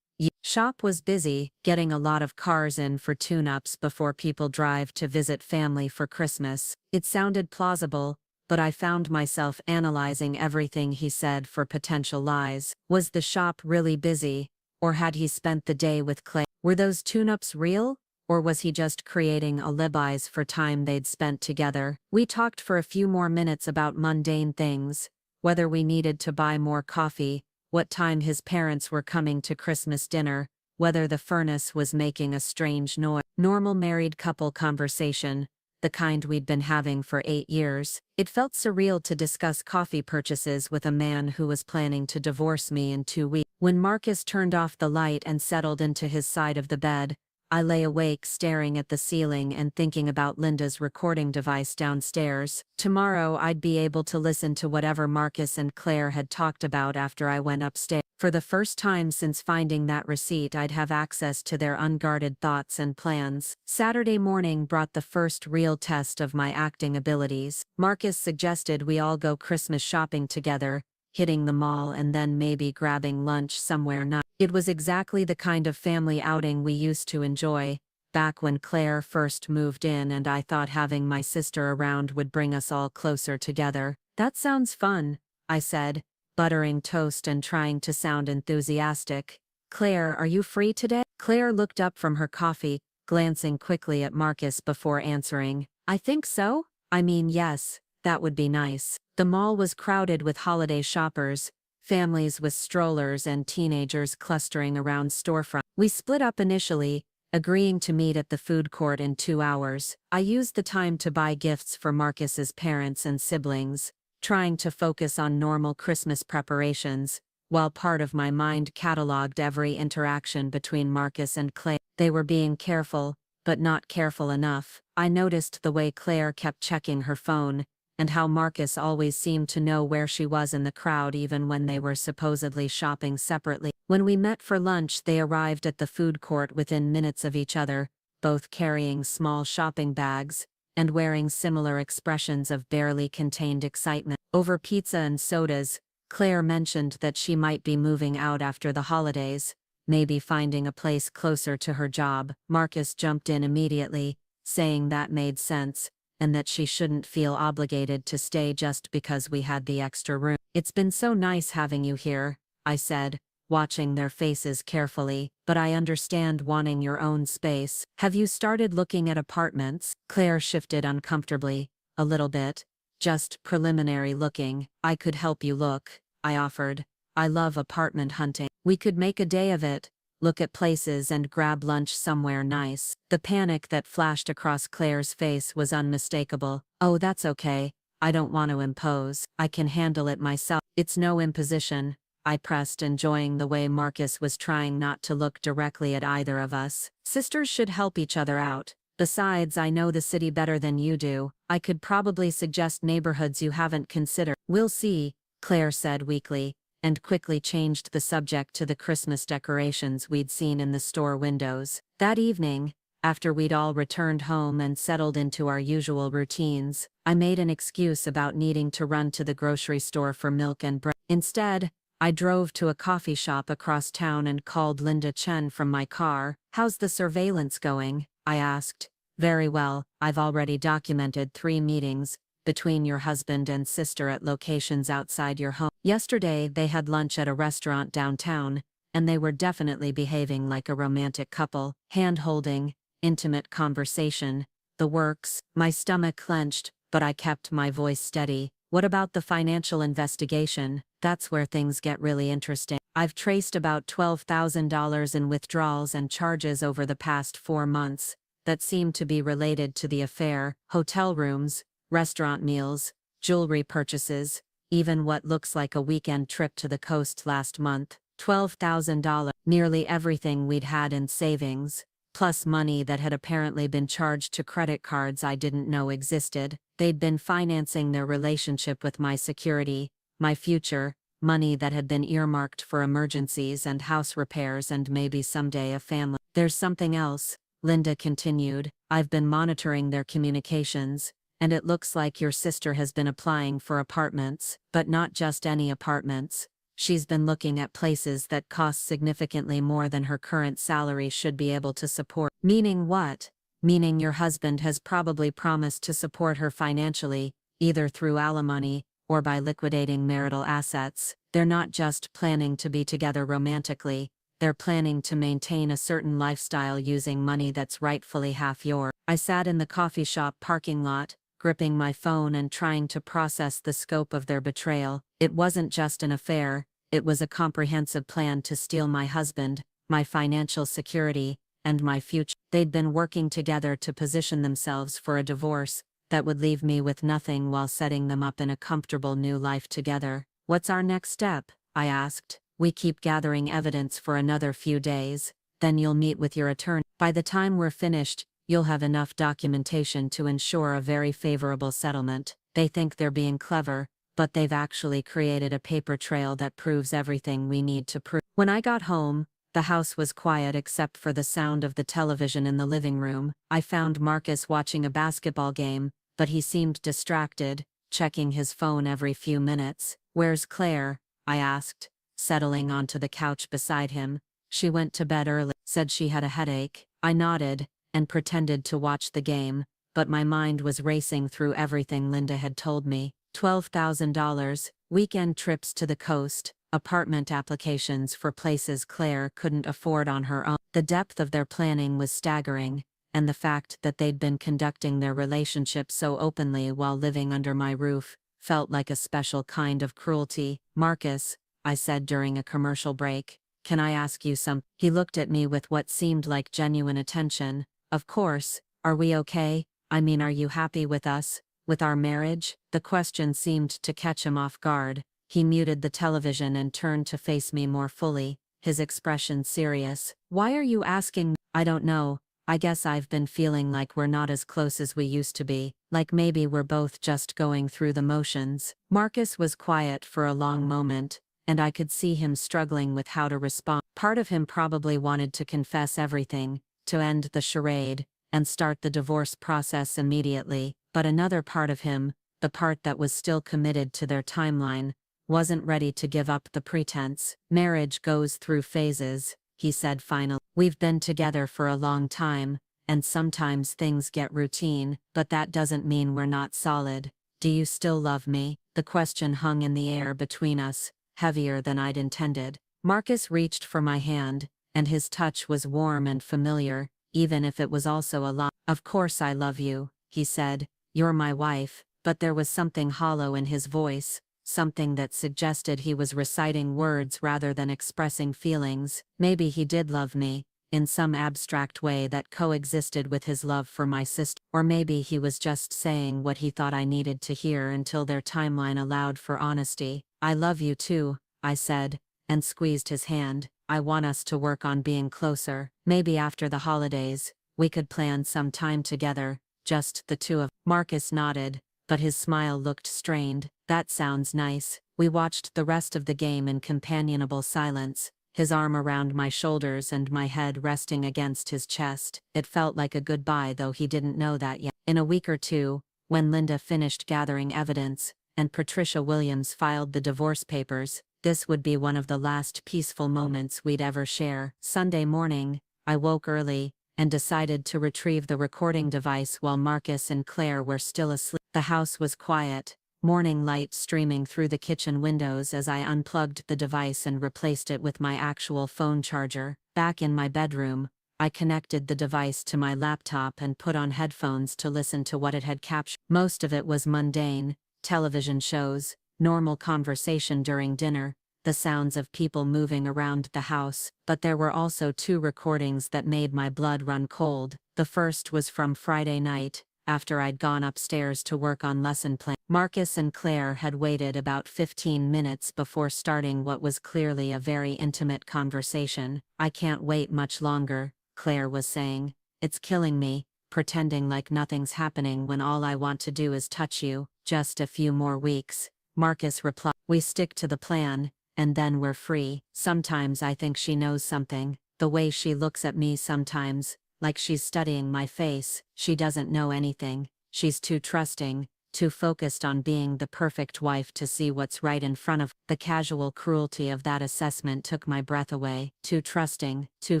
Shop was busy, getting a lot of cars in for tune-ups before people drive to visit family for Christmas. It sounded plausible, but I found myself analyzing everything he said for potential lies. Was the shop really busy, or had he spent the day with Claire? Were those tune-ups real, or was he just creating alibis for time they'd spent together? We talked for a few more minutes about mundane things, whether we needed to buy more coffee, what time his parents were coming to Christmas dinner, whether the furnace was making a strange noise. Normal married couple conversation, the kind we'd been having for 8 years. It felt surreal to discuss coffee purchases with a man who was planning to divorce me in 2 weeks. When Marcus turned off the light and settled into his side of the bed, I lay awake staring at the ceiling and thinking about Linda's recording device downstairs. Tomorrow I'd be able to listen to whatever Marcus and Claire had talked about after I went upstairs. For the first time since finding that receipt, I'd have access to their unguarded thoughts and plans. Saturday morning brought the first real test of my acting abilities. Marcus suggested we all go Christmas shopping together, hitting the mall and then maybe grabbing lunch somewhere nice. It was exactly the kind of family outing we used to enjoy, back when Claire first moved in, and I thought having my sister around would bring us all closer together. "That sounds fun," I said, buttering toast and trying to sound enthusiastic. "Claire, are you free today?" Claire looked up from her coffee, glancing quickly at Marcus before answering. "I think so. I mean, yes, that would be nice." The mall was crowded with holiday shoppers, families with strollers and teenagers clustering around storefronts. We split up initially, agreeing to meet at the food court in 2 hours. I used the time to buy gifts for Marcus's parents and siblings, trying to focus on normal Christmas preparations, while part of my mind catalogued every interaction between Marcus and Claire. They were being careful, but not careful enough. I noticed the way Claire kept checking her phone, and how Marcus always seemed to know where she was in the crowd even when they were supposedly shopping separately. When we met for lunch, they arrived at the food court within minutes of each other, both carrying small shopping bags, and wearing similar expressions of barely contained excitement. Over pizza and sodas, Claire mentioned that she might be moving out after the holidays, maybe finding a place closer to her job. Marcus jumped in immediately, saying that made sense, and that she shouldn't feel obligated to stay just because we had the extra room. "It's been so nice having you here," I said, watching their faces carefully, "but I understand wanting your own space. Have you started looking at apartments?" Claire shifted uncomfortably, a little bit. "Just preliminary looking." "I could help you look," I offered. "I love apartment hunting. We could make a day of it, look at places and grab lunch somewhere nice." The panic that flashed across Claire's face was unmistakable. "Oh, that's okay. I don't want to impose. I can handle it myself." "It's no imposition," I pressed, enjoying the way Marcus was trying not to look directly at either of us. "Sisters should help each other out. Besides, I know the city better than you do. I could probably suggest neighborhoods you haven't considered." "We'll see," Claire said weakly, and quickly changed the subject to the Christmas decorations we'd seen in the store windows. That evening, after we'd all returned home and settled into our usual routines, I made an excuse about needing to run to the grocery store for milk and bread. Instead, I drove to a coffee shop across town and called Linda Chen from my car. "How's the surveillance going?" I asked. "Very well. I've already documented 3 meetings between your husband and sister at locations outside your home. Yesterday they had lunch at a restaurant downtown, and they were definitely behaving like a romantic couple. Hand-holding, intimate conversation, the works." My stomach clenched, but I kept my voice steady. "What about the financial investigation? That's where things get really interesting. I've traced about $12,000 in withdrawals and charges over the past 4 months that seem to be related to the affair: hotel rooms, restaurant meals, jewelry purchases, even what looks like a weekend trip to the coast last month. $12,000, nearly everything we'd had in savings, plus money that had apparently been charged to credit cards I didn't know existed. They'd been financing their relationship with my security, my future, money that had been earmarked for emergencies and house repairs and maybe someday a family." "There's something else," Linda continued. "I've been monitoring their communications, and it looks like your sister has been applying for apartments, but not just any apartments. She's been looking at places that cost significantly more than her current salary should be able to support." "Meaning what?" "Meaning your husband has probably promised to support her financially, either through alimony or by liquidating marital assets. They're not just planning to be together romantically, they're planning to maintain a certain lifestyle using money that's rightfully half yours." I sat in the coffee shop parking lot, gripping my phone and trying to process the scope of their betrayal. It wasn't just an affair, it was a comprehensive plan to steal my husband, my financial security, and my future. They'd been working together to position themselves for a divorce that would leave me with nothing while setting them up in a comfortable new life together. "What's our next step?" I asked. "We keep gathering evidence for another few days, then you'll meet with your attorney. By the time we're finished, you'll have enough documentation to ensure a very favorable settlement." They think they're being clever, but they've actually created a paper trail that proves everything we need to prove. When I got home, the house was quiet except for the sound of the television in the living room. I found Marcus watching a basketball game, but he seemed distracted, checking his phone every few minutes. "Where's Claire?" I asked, settling onto the couch beside him. "She went to bed early. Said she had a headache." I nodded, and pretended to watch the game, but my mind was racing through everything Linda had told me. $12,000, weekend trips to the coast, apartment applications for places Claire couldn't afford on her own. The depth of their planning was staggering, and the fact that they'd been conducting their relationship so openly while living under my roof felt like a special kind of cruelty. "Marcus," I said during a commercial break, "can I ask you something?" He looked at me with what seemed like genuine attention. "Of course. Are we okay? I mean, are you happy with us, with our marriage?" The question seemed to catch him off guard. He muted the television and turned to face me more fully, his expression serious. "Why are you asking?" "I don't know. I guess I've been feeling like we're not as close as we used to be, like maybe we're both just going through the motions." Marcus was quiet for a long moment, and I could see him struggling with how to respond. Part of him probably wanted to confess everything, to end the charade, and start the divorce process immediately, but another part of him, the part that was still committed to their timeline, wasn't ready to give up the pretense. "Marriage goes through phases," he said finally. "We've been together for a long time, and sometimes things get routine, but that doesn't mean we're not solid. Do you still love me?" The question hung in the air between us, heavier than I'd intended. Marcus reached for my hand, and his touch was warm and familiar, even if it was also a lot. "Of course I love you," he said. "You're my wife," but there was something hollow in his voice, something that suggested he was reciting words rather than expressing feelings. Maybe he did love me, in some abstract way that coexisted with his love for my sister. Or maybe he was just saying what he thought I needed to hear until their timeline allowed for honesty. "I love you too," I said, and squeezed his hand. "I want us to work on being closer. Maybe after the holidays, we could plan some time together, just the two of." Marcus nodded, but his smile looked strained. "That sounds nice." We watched the rest of the game in companionable silence, his arm around my shoulders and my head resting against his chest. It felt like a goodbye, though he didn't know that yet. In a week or two, when Linda finished gathering evidence, and Patricia Williams filed the divorce papers, this would be one of the last peaceful moments we'd ever share. Sunday morning, I woke early, and decided to retrieve the recording device while Marcus and Claire were still asleep. The house was quiet, morning light streaming through the kitchen windows as I unplugged the device and replaced it with my actual phone charger. Back in my bedroom, I connected the device to my laptop and put on headphones to listen to what it had captured. Most of it was mundane, television shows, normal conversation during dinner, the sounds of people moving around the house, but there were also two recordings that made my blood run cold. The first was from Friday night, after I'd gone upstairs to work on lesson plan. Marcus and Claire had waited about 15 minutes before starting what was clearly a very intimate conversation. "I can't wait much longer," Claire was saying. "It's killing me, pretending like nothing's happening when all I want to do is touch you. Just a few more weeks." Marcus replied. "We stick to the plan, and then we're free." Sometimes I think she knows something, the way she looks at me sometimes, like she's studying my face. She doesn't know anything. She's too trusting, too focused on being the perfect wife to see what's right in front of. The casual cruelty of that assessment took my breath away. Too trusting, too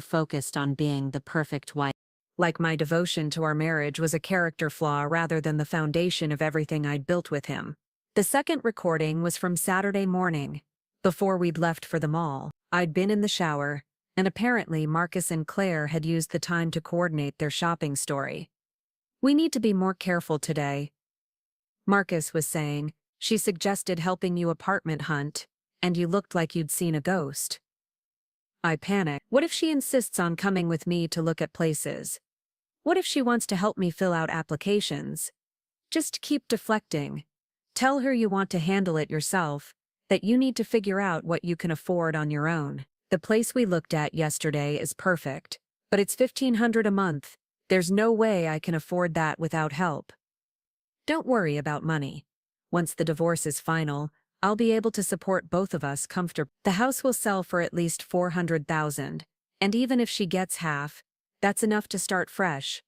focused on being the perfect wife. Like my devotion to our marriage was a character flaw rather than the foundation of everything I'd built with him. The second recording was from Saturday morning, before we'd left for the mall. I'd been in the shower, and apparently Marcus and Claire had used the time to coordinate their shopping story. "We need to be more careful today," Marcus was saying. "She suggested helping you apartment hunt, and you looked like you'd seen a ghost." I panicked. What if she insists on coming with me to look at places? What if she wants to help me fill out applications? Just keep deflecting. Tell her you want to handle it yourself, that you need to figure out what you can afford on your own. "The place we looked at yesterday is perfect, but it's $1,500 a month. There's no way I can afford that without help." "Don't worry about money. Once the divorce is final, I'll be able to support both of us comfortably. The house will sell for at least $400,000, and even if she gets half, that's enough to start fresh."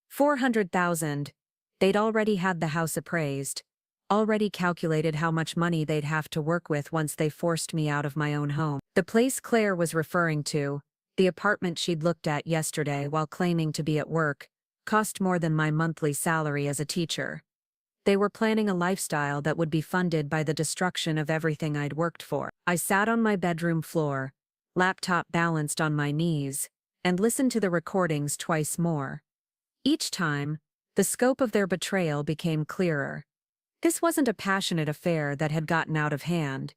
$400,000. They'd already had the house appraised, already calculated how much money they'd have to work with once they forced me out of my own home. The place Claire was referring to, the apartment she'd looked at yesterday while claiming to be at work, cost more than my monthly salary as a teacher. They were planning a lifestyle that would be funded by the destruction of everything I'd worked for. I sat on my bedroom floor, laptop balanced on my knees, and listened to the recordings twice more. Each time, the scope of their betrayal became clearer. This wasn't a passionate affair that had gotten out of hand.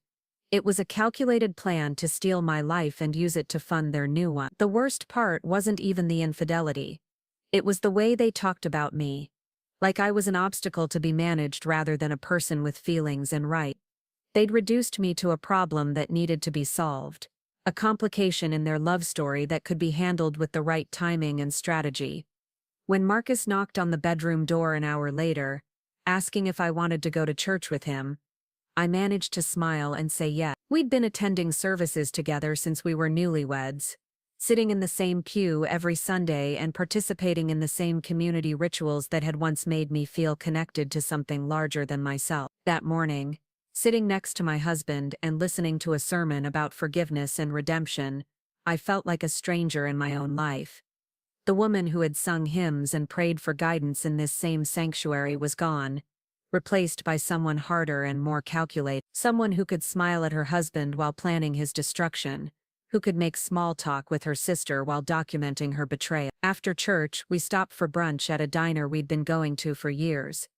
It was a calculated plan to steal my life and use it to fund their new one. The worst part wasn't even the infidelity. It was the way they talked about me, like I was an obstacle to be managed rather than a person with feelings and right. They'd reduced me to a problem that needed to be solved, a complication in their love story that could be handled with the right timing and strategy. When Marcus knocked on the bedroom door an hour later, asking if I wanted to go to church with him, I managed to smile and say yes. We'd been attending services together since we were newlyweds, sitting in the same pew every Sunday and participating in the same community rituals that had once made me feel connected to something larger than myself. That morning, sitting next to my husband and listening to a sermon about forgiveness and redemption, I felt like a stranger in my own life. The woman who had sung hymns and prayed for guidance in this same sanctuary was gone, replaced by someone harder and more calculated, someone who could smile at her husband while planning his destruction, who could make small talk with her sister while documenting her betrayal. After church, we stopped for brunch at a diner we'd been going to for years,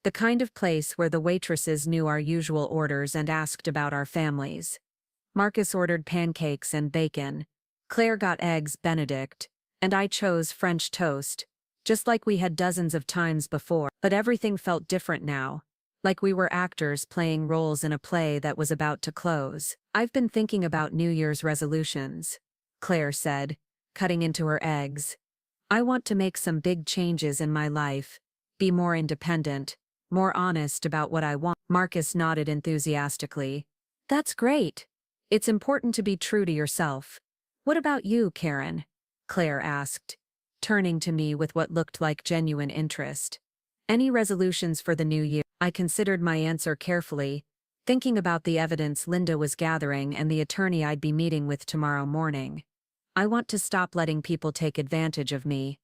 the kind of place where the waitresses knew our usual orders and asked about our families. Marcus ordered pancakes and bacon, Claire got eggs Benedict, and I chose French toast, just like we had dozens of times before. But everything felt different now, like we were actors playing roles in a play that was about to close. I've been thinking about New Year's resolutions, Claire said, cutting into her eggs. I want to make some big changes in my life, be more independent, more honest about what I want. Marcus nodded enthusiastically. That's great. It's important to be true to yourself. What about you, Karen? Claire asked, turning to me with what looked like genuine interest. Any resolutions for the new year? I considered my answer carefully, thinking about the evidence Linda was gathering and the attorney I'd be meeting with tomorrow morning. I want to stop letting people take advantage of me,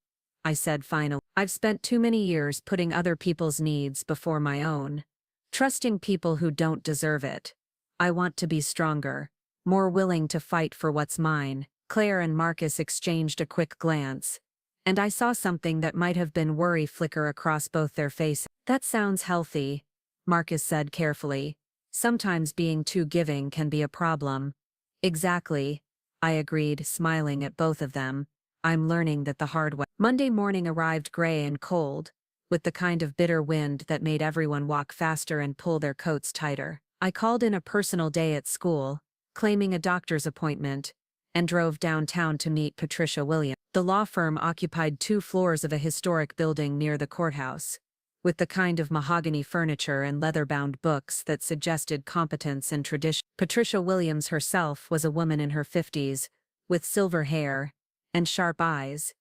I said finally. I've spent too many years putting other people's needs before my own, trusting people who don't deserve it. I want to be stronger, more willing to fight for what's mine. Claire and Marcus exchanged a quick glance, and I saw something that might have been worry flicker across both their faces. That sounds healthy, Marcus said carefully. Sometimes being too giving can be a problem. Exactly, I agreed, smiling at both of them. I'm learning that the hard way. Monday morning arrived gray and cold, with the kind of bitter wind that made everyone walk faster and pull their coats tighter. I called in a personal day at school, claiming a doctor's appointment, and drove downtown to meet Patricia Williams. The law firm occupied 2 floors of a historic building near the courthouse, with the kind of mahogany furniture and leather-bound books that suggested competence and tradition. Patricia Williams herself was a woman in her 50s, with silver hair and sharp eyes,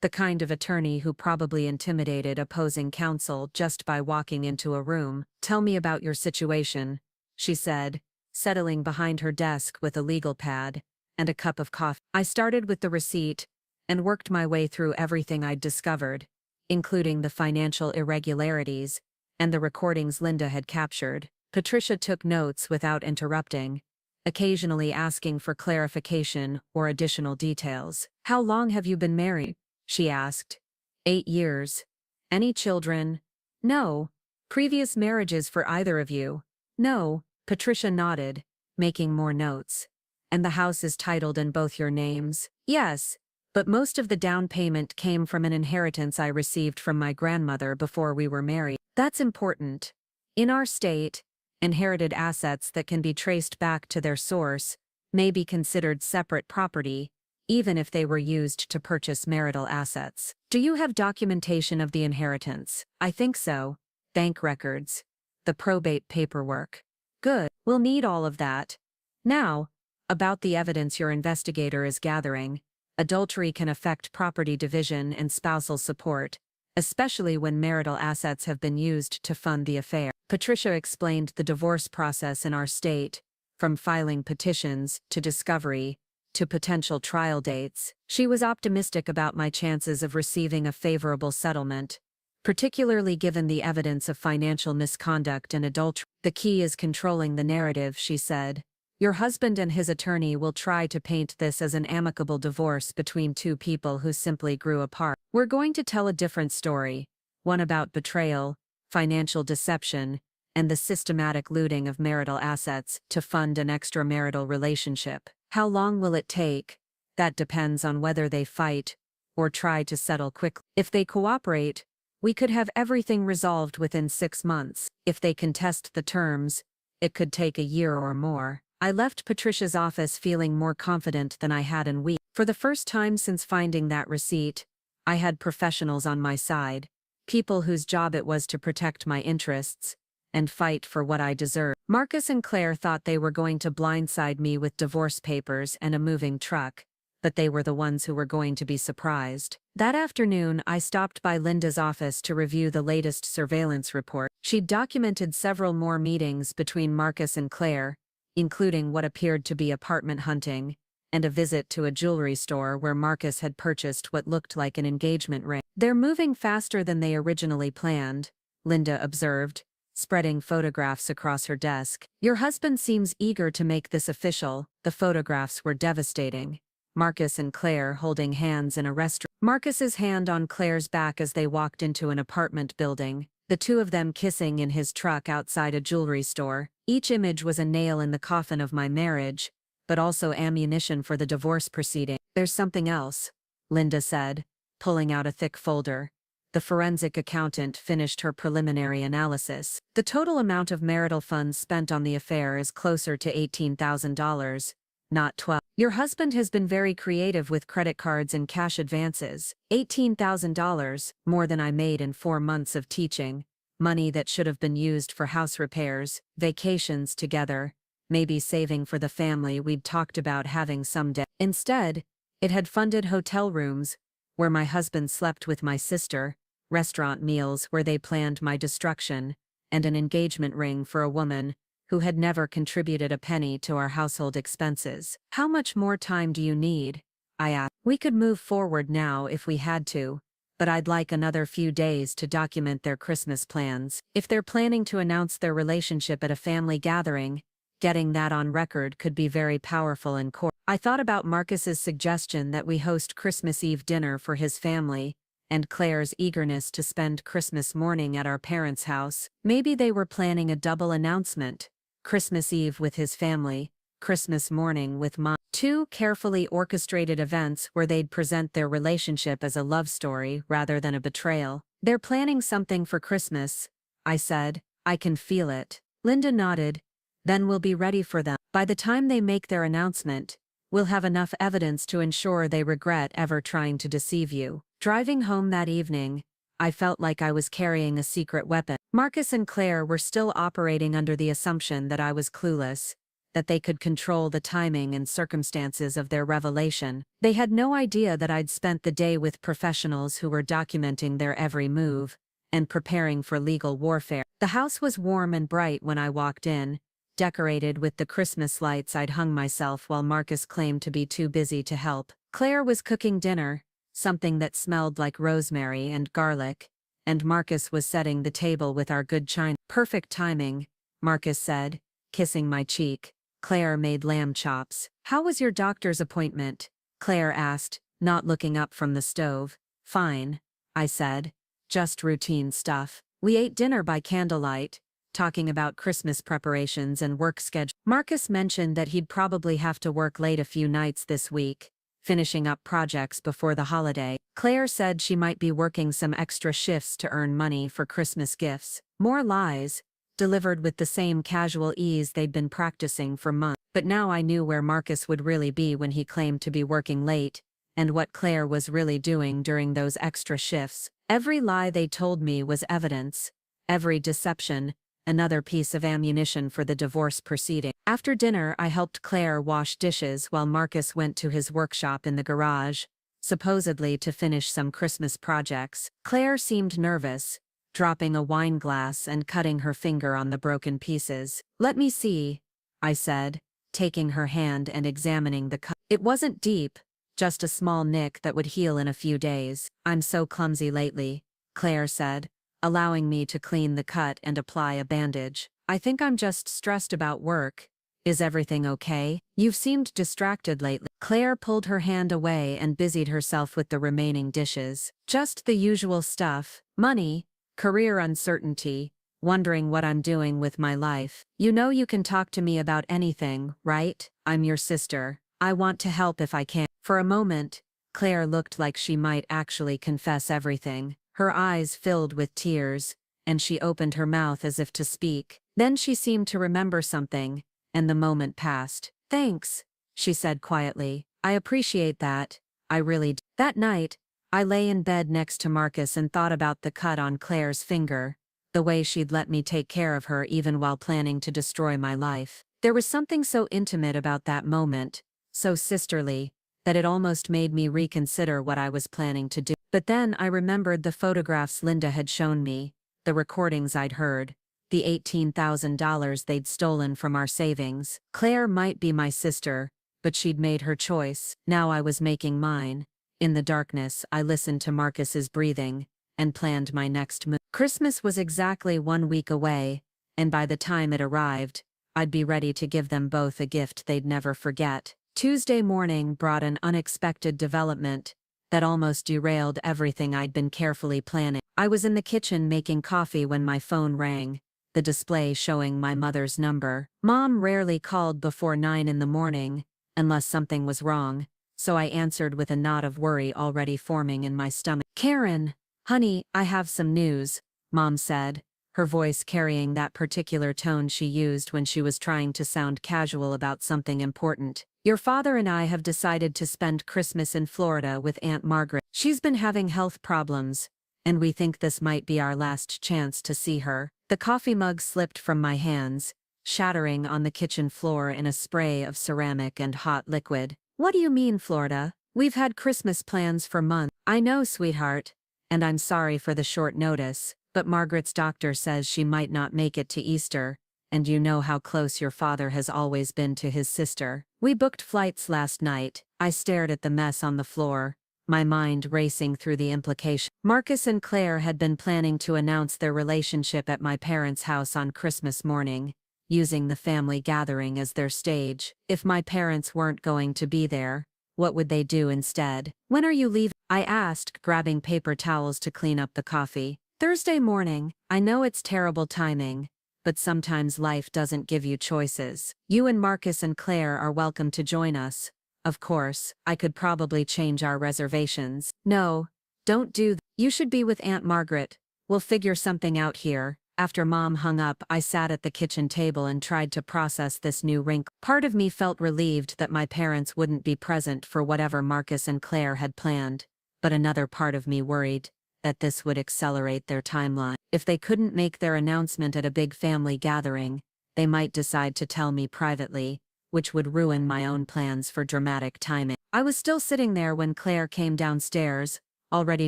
the kind of attorney who probably intimidated opposing counsel just by walking into a room. Tell me about your situation, she said, settling behind her desk with a legal pad and a cup of coffee. I started with the receipt and worked my way through everything I'd discovered, including the financial irregularities and the recordings Linda had captured. Patricia took notes without interrupting, occasionally asking for clarification or additional details. How long have you been married? She asked. 8 years. Any children? No. Previous marriages for either of you? No. Patricia nodded, making more notes. And the house is titled in both your names? Yes. But most of the down payment came from an inheritance I received from my grandmother before we were married. That's important. In our state, inherited assets that can be traced back to their source may be considered separate property, even if they were used to purchase marital assets. Do you have documentation of the inheritance? I think so. Bank records. The probate paperwork. Good. We'll need all of that. Now, about the evidence your investigator is gathering. Adultery can affect property division and spousal support, especially when marital assets have been used to fund the affair. Patricia explained the divorce process in our state, from filing petitions to discovery to potential trial dates. She was optimistic about my chances of receiving a favorable settlement, particularly given the evidence of financial misconduct and adultery. The key is controlling the narrative, she said. Your husband and his attorney will try to paint this as an amicable divorce between 2 people who simply grew apart. We're going to tell a different story, one about betrayal, financial deception, and the systematic looting of marital assets to fund an extramarital relationship. How long will it take? That depends on whether they fight or try to settle quickly. If they cooperate, we could have everything resolved within 6 months. If they contest the terms, it could take a year or more. I left Patricia's office feeling more confident than I had in weeks. For the first time since finding that receipt, I had professionals on my side, people whose job it was to protect my interests and fight for what I deserved. Marcus and Claire thought they were going to blindside me with divorce papers and a moving truck, but they were the ones who were going to be surprised. That afternoon, I stopped by Linda's office to review the latest surveillance report. She'd documented several more meetings between Marcus and Claire, including what appeared to be apartment hunting, and a visit to a jewelry store where Marcus had purchased what looked like an engagement ring. "They're moving faster than they originally planned," Linda observed, spreading photographs across her desk. "Your husband seems eager to make this official." The photographs were devastating. Marcus and Claire holding hands in a restaurant. Marcus's hand on Claire's back as they walked into an apartment building, the two of them kissing in his truck outside a jewelry store. Each image was a nail in the coffin of my marriage, but also ammunition for the divorce proceeding. "There's something else," Linda said, pulling out a thick folder. The forensic accountant finished her preliminary analysis. "The total amount of marital funds spent on the affair is closer to $18,000, not 12. Your husband has been very creative with credit cards and cash advances. $18,000, more than I made in 4 months of teaching. Money that should have been used for house repairs, vacations together, maybe saving for the family we'd talked about having someday. Instead, it had funded hotel rooms, where my husband slept with my sister, restaurant meals where they planned my destruction, and an engagement ring for a woman who had never contributed a penny to our household expenses." "How much more time do you need?" I asked. "We could move forward now if we had to, but I'd like another few days to document their Christmas plans. If they're planning to announce their relationship at a family gathering, getting that on record could be very powerful in court." I thought about Marcus's suggestion that we host Christmas Eve dinner for his family, and Claire's eagerness to spend Christmas morning at our parents' house. Maybe they were planning a double announcement: Christmas Eve with his family, Christmas morning with mine. Two carefully orchestrated events where they'd present their relationship as a love story rather than a betrayal. "They're planning something for Christmas," I said. "I can feel it." Linda nodded. "Then we'll be ready for them. By the time they make their announcement, we'll have enough evidence to ensure they regret ever trying to deceive you." Driving home that evening, I felt like I was carrying a secret weapon. Marcus and Claire were still operating under the assumption that I was clueless, that they could control the timing and circumstances of their revelation. They had no idea that I'd spent the day with professionals who were documenting their every move and preparing for legal warfare. The house was warm and bright when I walked in, decorated with the Christmas lights I'd hung myself while Marcus claimed to be too busy to help. Claire was cooking dinner, something that smelled like rosemary and garlic, and Marcus was setting the table with our good china. "Perfect timing," Marcus said, kissing my cheek. Claire made lamb chops. "How was your doctor's appointment?" Claire asked, not looking up from the stove. "Fine," I said. "Just routine stuff." We ate dinner by candlelight, talking about Christmas preparations and work schedule. Marcus mentioned that he'd probably have to work late a few nights this week, finishing up projects before the holiday. Claire said she might be working some extra shifts to earn money for Christmas gifts. More lies, delivered with the same casual ease they'd been practicing for months. But now I knew where Marcus would really be when he claimed to be working late, and what Claire was really doing during those extra shifts. Every lie they told me was evidence. Every deception, another piece of ammunition for the divorce proceeding. After dinner, I helped Claire wash dishes while Marcus went to his workshop in the garage, supposedly to finish some Christmas projects. Claire seemed nervous, dropping a wine glass and cutting her finger on the broken pieces. "Let me see," I said, taking her hand and examining the cut. It wasn't deep, just a small nick that would heal in a few days. "I'm so clumsy lately," Claire said, allowing me to clean the cut and apply a bandage. "I think I'm just stressed about work. Is everything okay? You've seemed distracted lately." Claire pulled her hand away and busied herself with the remaining dishes. "Just the usual stuff. Money, career uncertainty, wondering what I'm doing with my life. You know you can talk to me about anything, right? I'm your sister. I want to help if I can." For a moment, Claire looked like she might actually confess everything. Her eyes filled with tears, and she opened her mouth as if to speak. Then she seemed to remember something, and the moment passed. "Thanks," she said quietly. "I appreciate that, I really do." That night, I lay in bed next to Marcus and thought about the cut on Claire's finger, the way she'd let me take care of her even while planning to destroy my life. There was something so intimate about that moment, so sisterly, that it almost made me reconsider what I was planning to do. But then I remembered the photographs Linda had shown me, the recordings I'd heard, the $18,000 they'd stolen from our savings. Claire might be my sister, but she'd made her choice. Now I was making mine. In the darkness, I listened to Marcus's breathing and planned my next move. Christmas was exactly 1 week away, and by the time it arrived, I'd be ready to give them both a gift they'd never forget. Tuesday morning brought an unexpected development that almost derailed everything I'd been carefully planning. I was in the kitchen making coffee when my phone rang, the display showing my mother's number. Mom rarely called before 9 in the morning, unless something was wrong, so I answered with a knot of worry already forming in my stomach. "Karen, honey, I have some news," Mom said, her voice carrying that particular tone she used when she was trying to sound casual about something important. "Your father and I have decided to spend Christmas in Florida with Aunt Margaret. She's been having health problems, and we think this might be our last chance to see her." The coffee mug slipped from my hands, shattering on the kitchen floor in a spray of ceramic and hot liquid. "What do you mean, Florida? We've had Christmas plans for months." "I know, sweetheart, and I'm sorry for the short notice, but Margaret's doctor says she might not make it to Easter, and you know how close your father has always been to his sister. We booked flights last night." I stared at the mess on the floor, my mind racing through the implications. Marcus and Claire had been planning to announce their relationship at my parents' house on Christmas morning, using the family gathering as their stage. If my parents weren't going to be there, what would they do instead? "When are you leaving?" I asked, grabbing paper towels to clean up the coffee. "Thursday morning. I know it's terrible timing, but sometimes life doesn't give you choices. You and Marcus and Claire are welcome to join us. Of course, I could probably change our reservations." "No, don't do that. You should be with Aunt Margaret. We'll figure something out here." After Mom hung up, I sat at the kitchen table and tried to process this new wrinkle. Part of me felt relieved that my parents wouldn't be present for whatever Marcus and Claire had planned, but another part of me worried that this would accelerate their timeline. If they couldn't make their announcement at a big family gathering, they might decide to tell me privately, which would ruin my own plans for dramatic timing. I was still sitting there when Claire came downstairs, already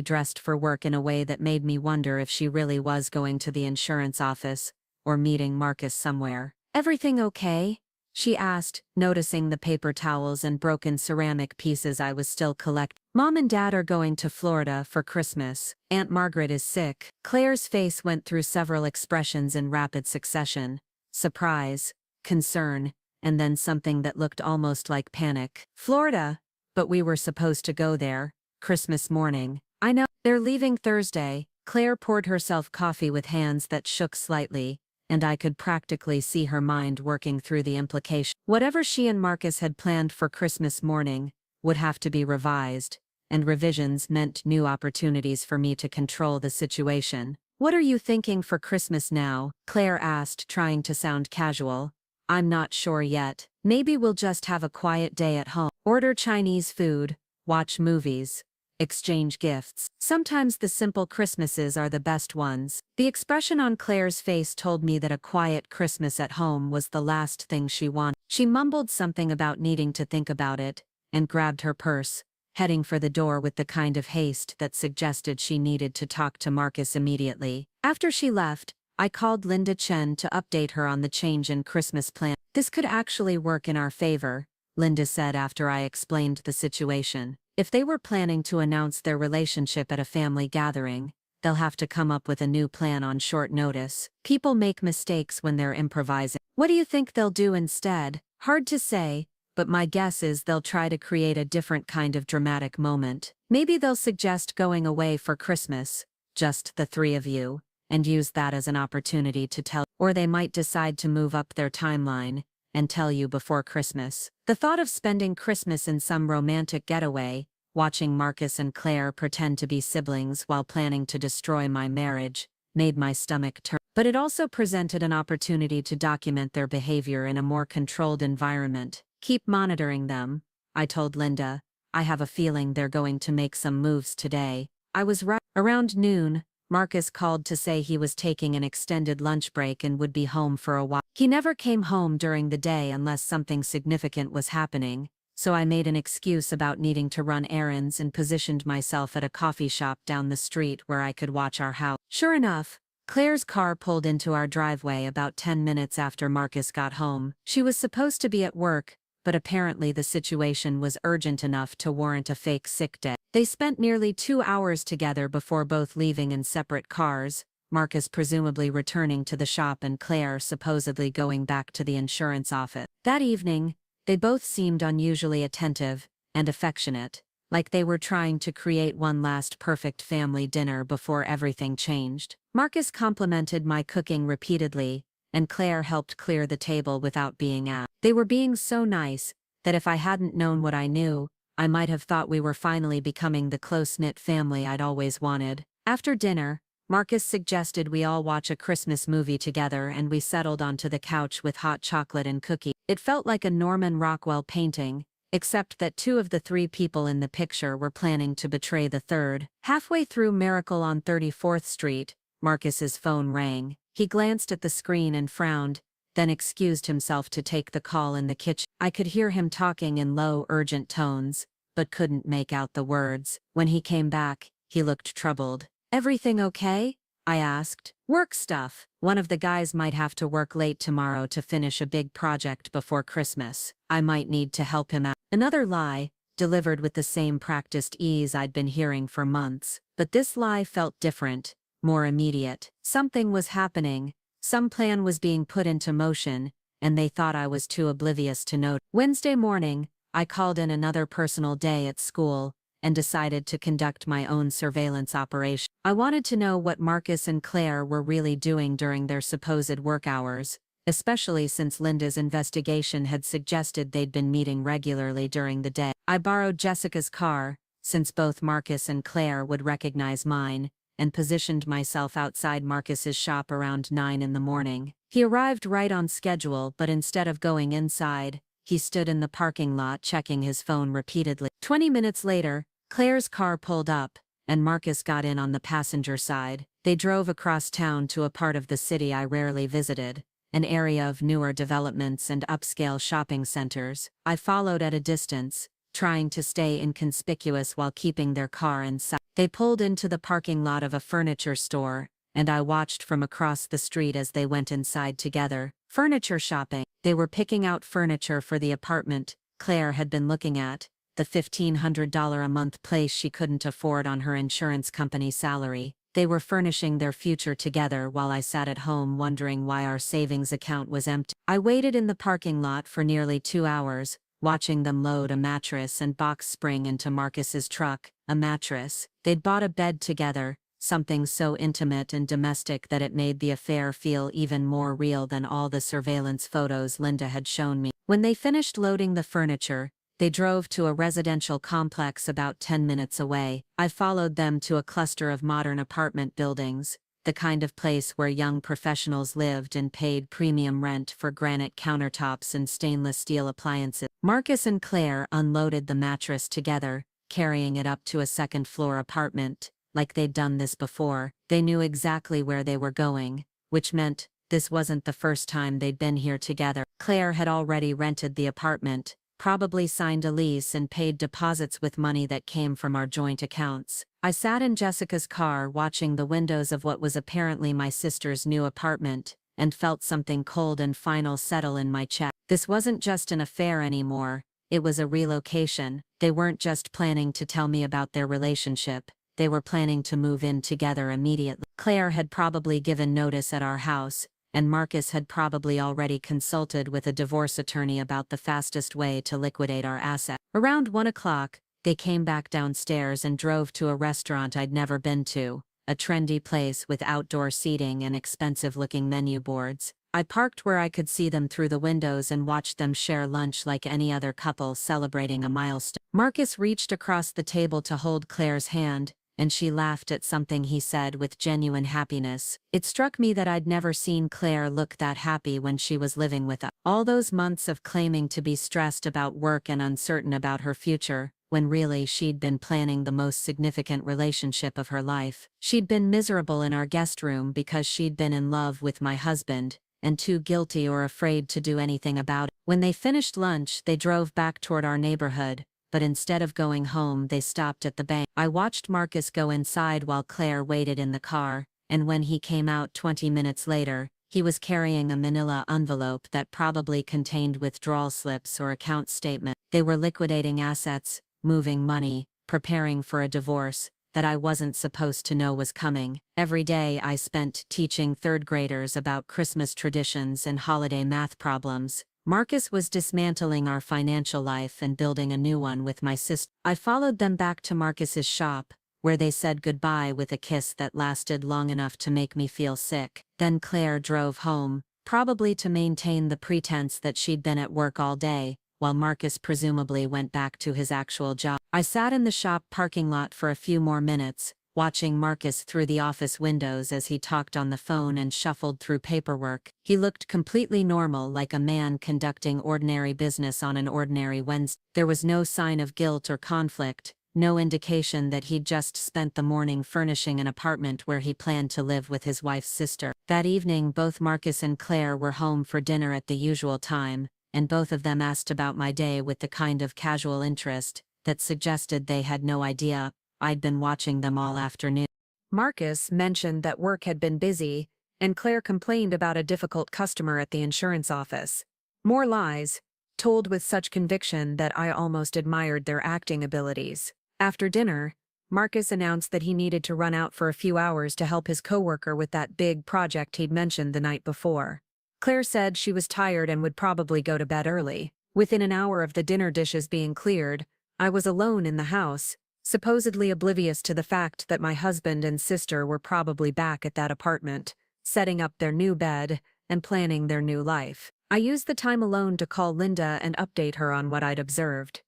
dressed for work in a way that made me wonder if she really was going to the insurance office or meeting Marcus somewhere. "Everything okay?" she asked, noticing the paper towels and broken ceramic pieces I was still collecting. "Mom and Dad are going to Florida for Christmas. Aunt Margaret is sick." Claire's face went through several expressions in rapid succession: surprise, concern, and then something that looked almost like panic. "Florida? But we were supposed to go there Christmas morning." "I know. They're leaving Thursday." Claire poured herself coffee with hands that shook slightly, and I could practically see her mind working through the implication. Whatever she and Marcus had planned for Christmas morning would have to be revised, and revisions meant new opportunities for me to control the situation. "What are you thinking for Christmas now?" Claire asked, trying to sound casual. "I'm not sure yet. Maybe we'll just have a quiet day at home. Order Chinese food, watch movies, exchange gifts. Sometimes the simple Christmases are the best ones." The expression on Claire's face told me that a quiet Christmas at home was the last thing she wanted. She mumbled something about needing to think about it, and grabbed her purse, heading for the door with the kind of haste that suggested she needed to talk to Marcus immediately. After she left, I called Linda Chen to update her on the change in Christmas plan. "This could actually work in our favor," Linda said after I explained the situation. "If they were planning to announce their relationship at a family gathering, they'll have to come up with a new plan on short notice. People make mistakes when they're improvising. What do you think they'll do instead?" "Hard to say, but my guess is they'll try to create a different kind of dramatic moment. Maybe they'll suggest going away for Christmas, just the three of you, and use that as an opportunity to tell. Or they might decide to move up their timeline and tell you before Christmas." The thought of spending Christmas in some romantic getaway, watching Marcus and Claire pretend to be siblings while planning to destroy my marriage, made my stomach turn. But it also presented an opportunity to document their behavior in a more controlled environment. Keep monitoring them, I told Linda. I have a feeling they're going to make some moves today. I was right. Around noon, Marcus called to say he was taking an extended lunch break and would be home for a while. He never came home during the day unless something significant was happening, so I made an excuse about needing to run errands and positioned myself at a coffee shop down the street where I could watch our house. Sure enough, Claire's car pulled into our driveway about 10 minutes after Marcus got home. She was supposed to be at work, but apparently the situation was urgent enough to warrant a fake sick day. They spent nearly 2 hours together before both leaving in separate cars, Marcus presumably returning to the shop and Claire supposedly going back to the insurance office. That evening, they both seemed unusually attentive and affectionate, like they were trying to create one last perfect family dinner before everything changed. Marcus complimented my cooking repeatedly, and Claire helped clear the table without being asked. They were being so nice that if I hadn't known what I knew, I might have thought we were finally becoming the close-knit family I'd always wanted. After dinner, Marcus suggested we all watch a Christmas movie together and we settled onto the couch with hot chocolate and cookies. It felt like a Norman Rockwell painting, except that 2 of the 3 people in the picture were planning to betray the third. Halfway through Miracle on 34th Street, Marcus's phone rang. He glanced at the screen and frowned, then excused himself to take the call in the kitchen. I could hear him talking in low, urgent tones, but couldn't make out the words. When he came back, he looked troubled. "Everything okay?" I asked. "Work stuff. One of the guys might have to work late tomorrow to finish a big project before Christmas. I might need to help him out." Another lie, delivered with the same practiced ease I'd been hearing for months. But this lie felt different, more immediate. Something was happening, some plan was being put into motion, and they thought I was too oblivious to note. Wednesday morning, I called in another personal day at school, and decided to conduct my own surveillance operation. I wanted to know what Marcus and Claire were really doing during their supposed work hours, especially since Linda's investigation had suggested they'd been meeting regularly during the day. I borrowed Jessica's car, since both Marcus and Claire would recognize mine, and positioned myself outside Marcus's shop around 9 in the morning. He arrived right on schedule, but instead of going inside, he stood in the parking lot checking his phone repeatedly. 20 minutes later, Claire's car pulled up, and Marcus got in on the passenger side. They drove across town to a part of the city I rarely visited, an area of newer developments and upscale shopping centers. I followed at a distance, trying to stay inconspicuous while keeping their car in sight. They pulled into the parking lot of a furniture store, and I watched from across the street as they went inside together. Furniture shopping. They were picking out furniture for the apartment Claire had been looking at, the $1,500 a month place she couldn't afford on her insurance company salary. They were furnishing their future together while I sat at home wondering why our savings account was empty. I waited in the parking lot for nearly 2 hours, watching them load a mattress and box spring into Marcus's truck. A mattress. They'd bought a bed together, something so intimate and domestic that it made the affair feel even more real than all the surveillance photos Linda had shown me. When they finished loading the furniture, they drove to a residential complex about 10 minutes away. I followed them to a cluster of modern apartment buildings, the kind of place where young professionals lived and paid premium rent for granite countertops and stainless steel appliances. Marcus and Claire unloaded the mattress together, carrying it up to a second-floor apartment. Like they'd done this before, they knew exactly where they were going, which meant this wasn't the first time they'd been here together. Claire had already rented the apartment, probably signed a lease and paid deposits with money that came from our joint accounts. I sat in Jessica's car watching the windows of what was apparently my sister's new apartment, and felt something cold and final settle in my chest. This wasn't just an affair anymore, it was a relocation. They weren't just planning to tell me about their relationship, they were planning to move in together immediately. Claire had probably given notice at our house, and Marcus had probably already consulted with a divorce attorney about the fastest way to liquidate our asset. Around 1 o'clock, they came back downstairs and drove to a restaurant I'd never been to, a trendy place with outdoor seating and expensive-looking menu boards. I parked where I could see them through the windows and watched them share lunch like any other couple celebrating a milestone. Marcus reached across the table to hold Claire's hand, and she laughed at something he said with genuine happiness. It struck me that I'd never seen Claire look that happy when she was living with us. All those months of claiming to be stressed about work and uncertain about her future, when really she'd been planning the most significant relationship of her life. She'd been miserable in our guest room because she'd been in love with my husband, and too guilty or afraid to do anything about it. When they finished lunch, they drove back toward our neighborhood, but instead of going home, they stopped at the bank. I watched Marcus go inside while Claire waited in the car, and when he came out 20 minutes later, he was carrying a manila envelope that probably contained withdrawal slips or account statements. They were liquidating assets, moving money, preparing for a divorce that I wasn't supposed to know was coming. Every day I spent teaching third graders about Christmas traditions and holiday math problems. Marcus was dismantling our financial life and building a new one with my sister. I followed them back to Marcus's shop, where they said goodbye with a kiss that lasted long enough to make me feel sick. Then Claire drove home, probably to maintain the pretense that she'd been at work all day, while Marcus presumably went back to his actual job. I sat in the shop parking lot for a few more minutes, watching Marcus through the office windows as he talked on the phone and shuffled through paperwork. He looked completely normal, like a man conducting ordinary business on an ordinary Wednesday. There was no sign of guilt or conflict, no indication that he'd just spent the morning furnishing an apartment where he planned to live with his wife's sister. That evening, both Marcus and Claire were home for dinner at the usual time, and both of them asked about my day with the kind of casual interest that suggested they had no idea I'd been watching them all afternoon. Marcus mentioned that work had been busy, and Claire complained about a difficult customer at the insurance office. More lies, told with such conviction that I almost admired their acting abilities. After dinner, Marcus announced that he needed to run out for a few hours to help his coworker with that big project he'd mentioned the night before. Claire said she was tired and would probably go to bed early. Within an hour of the dinner dishes being cleared, I was alone in the house, supposedly oblivious to the fact that my husband and sister were probably back at that apartment, setting up their new bed and planning their new life. I used the time alone to call Linda and update her on what I'd observed.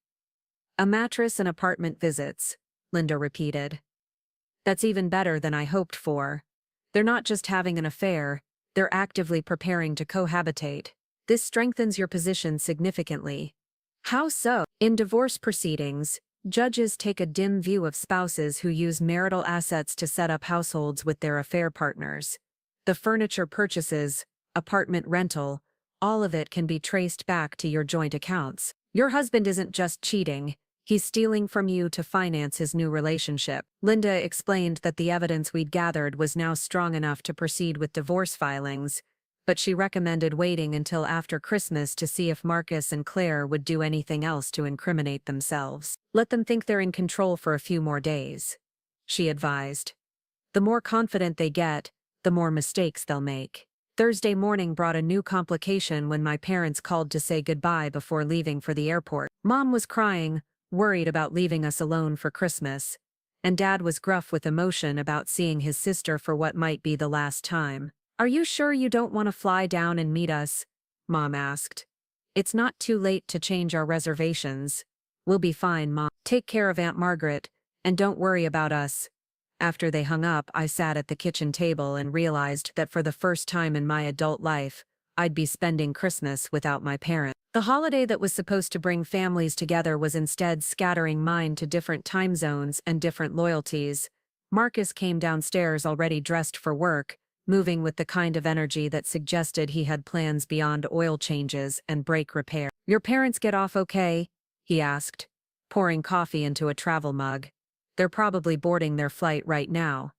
A mattress and apartment visits, Linda repeated. That's even better than I hoped for. They're not just having an affair, they're actively preparing to cohabitate. This strengthens your position significantly. How so? In divorce proceedings, judges take a dim view of spouses who use marital assets to set up households with their affair partners. The furniture purchases, apartment rental, all of it can be traced back to your joint accounts. Your husband isn't just cheating, he's stealing from you to finance his new relationship. Linda explained that the evidence we'd gathered was now strong enough to proceed with divorce filings, but she recommended waiting until after Christmas to see if Marcus and Claire would do anything else to incriminate themselves. Let them think they're in control for a few more days, she advised. The more confident they get, the more mistakes they'll make. Thursday morning brought a new complication when my parents called to say goodbye before leaving for the airport. Mom was crying, worried about leaving us alone for Christmas, and Dad was gruff with emotion about seeing his sister for what might be the last time. Are you sure you don't want to fly down and meet us? Mom asked. It's not too late to change our reservations. We'll be fine, Mom. Take care of Aunt Margaret, and don't worry about us. After they hung up, I sat at the kitchen table and realized that for the first time in my adult life, I'd be spending Christmas without my parents. The holiday that was supposed to bring families together was instead scattering mine to different time zones and different loyalties. Marcus came downstairs already dressed for work, moving with the kind of energy that suggested he had plans beyond oil changes and brake repair. Your parents get off okay? He asked, pouring coffee into a travel mug. They're probably boarding their flight right now.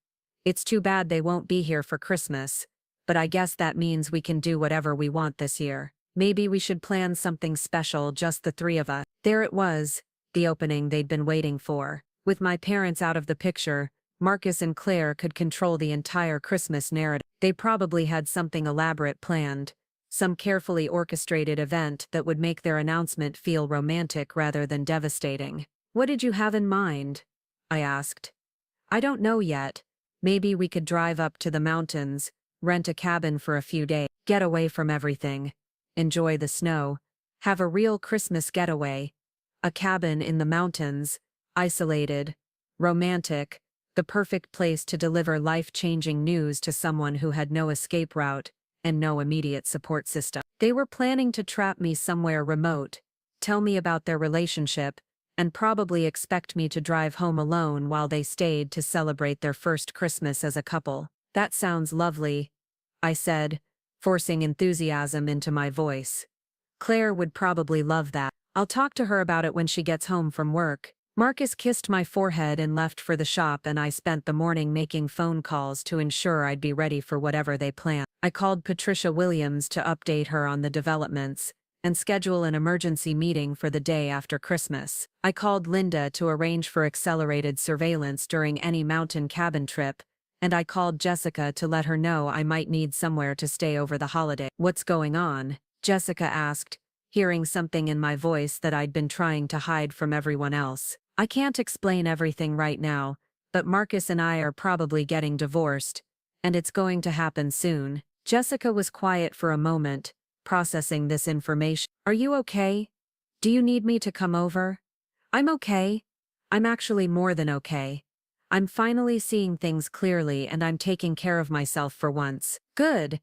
It's too bad they won't be here for Christmas, but I guess that means we can do whatever we want this year. Maybe we should plan something special, just the three of us. There it was, the opening they'd been waiting for. With my parents out of the picture, Marcus and Claire could control the entire Christmas narrative. They probably had something elaborate planned, some carefully orchestrated event that would make their announcement feel romantic rather than devastating. What did you have in mind? I asked. I don't know yet. Maybe we could drive up to the mountains, rent a cabin for a few days, get away from everything, enjoy the snow, have a real Christmas getaway. A cabin in the mountains, isolated, romantic, the perfect place to deliver life-changing news to someone who had no escape route and no immediate support system. They were planning to trap me somewhere remote, tell me about their relationship, and probably expect me to drive home alone while they stayed to celebrate their first Christmas as a couple. That sounds lovely, I said, forcing enthusiasm into my voice. Claire would probably love that. I'll talk to her about it when she gets home from work. Marcus kissed my forehead and left for the shop, and I spent the morning making phone calls to ensure I'd be ready for whatever they planned. I called Patricia Williams to update her on the developments and schedule an emergency meeting for the day after Christmas. I called Linda to arrange for accelerated surveillance during any mountain cabin trip, and I called Jessica to let her know I might need somewhere to stay over the holiday. "What's going on?" Jessica asked, hearing something in my voice that I'd been trying to hide from everyone else. "I can't explain everything right now, but Marcus and I are probably getting divorced, and it's going to happen soon." Jessica was quiet for a moment, processing this information. "Are you okay? Do you need me to come over?" "I'm okay. I'm actually more than okay. I'm finally seeing things clearly, and I'm taking care of myself for once." "Good.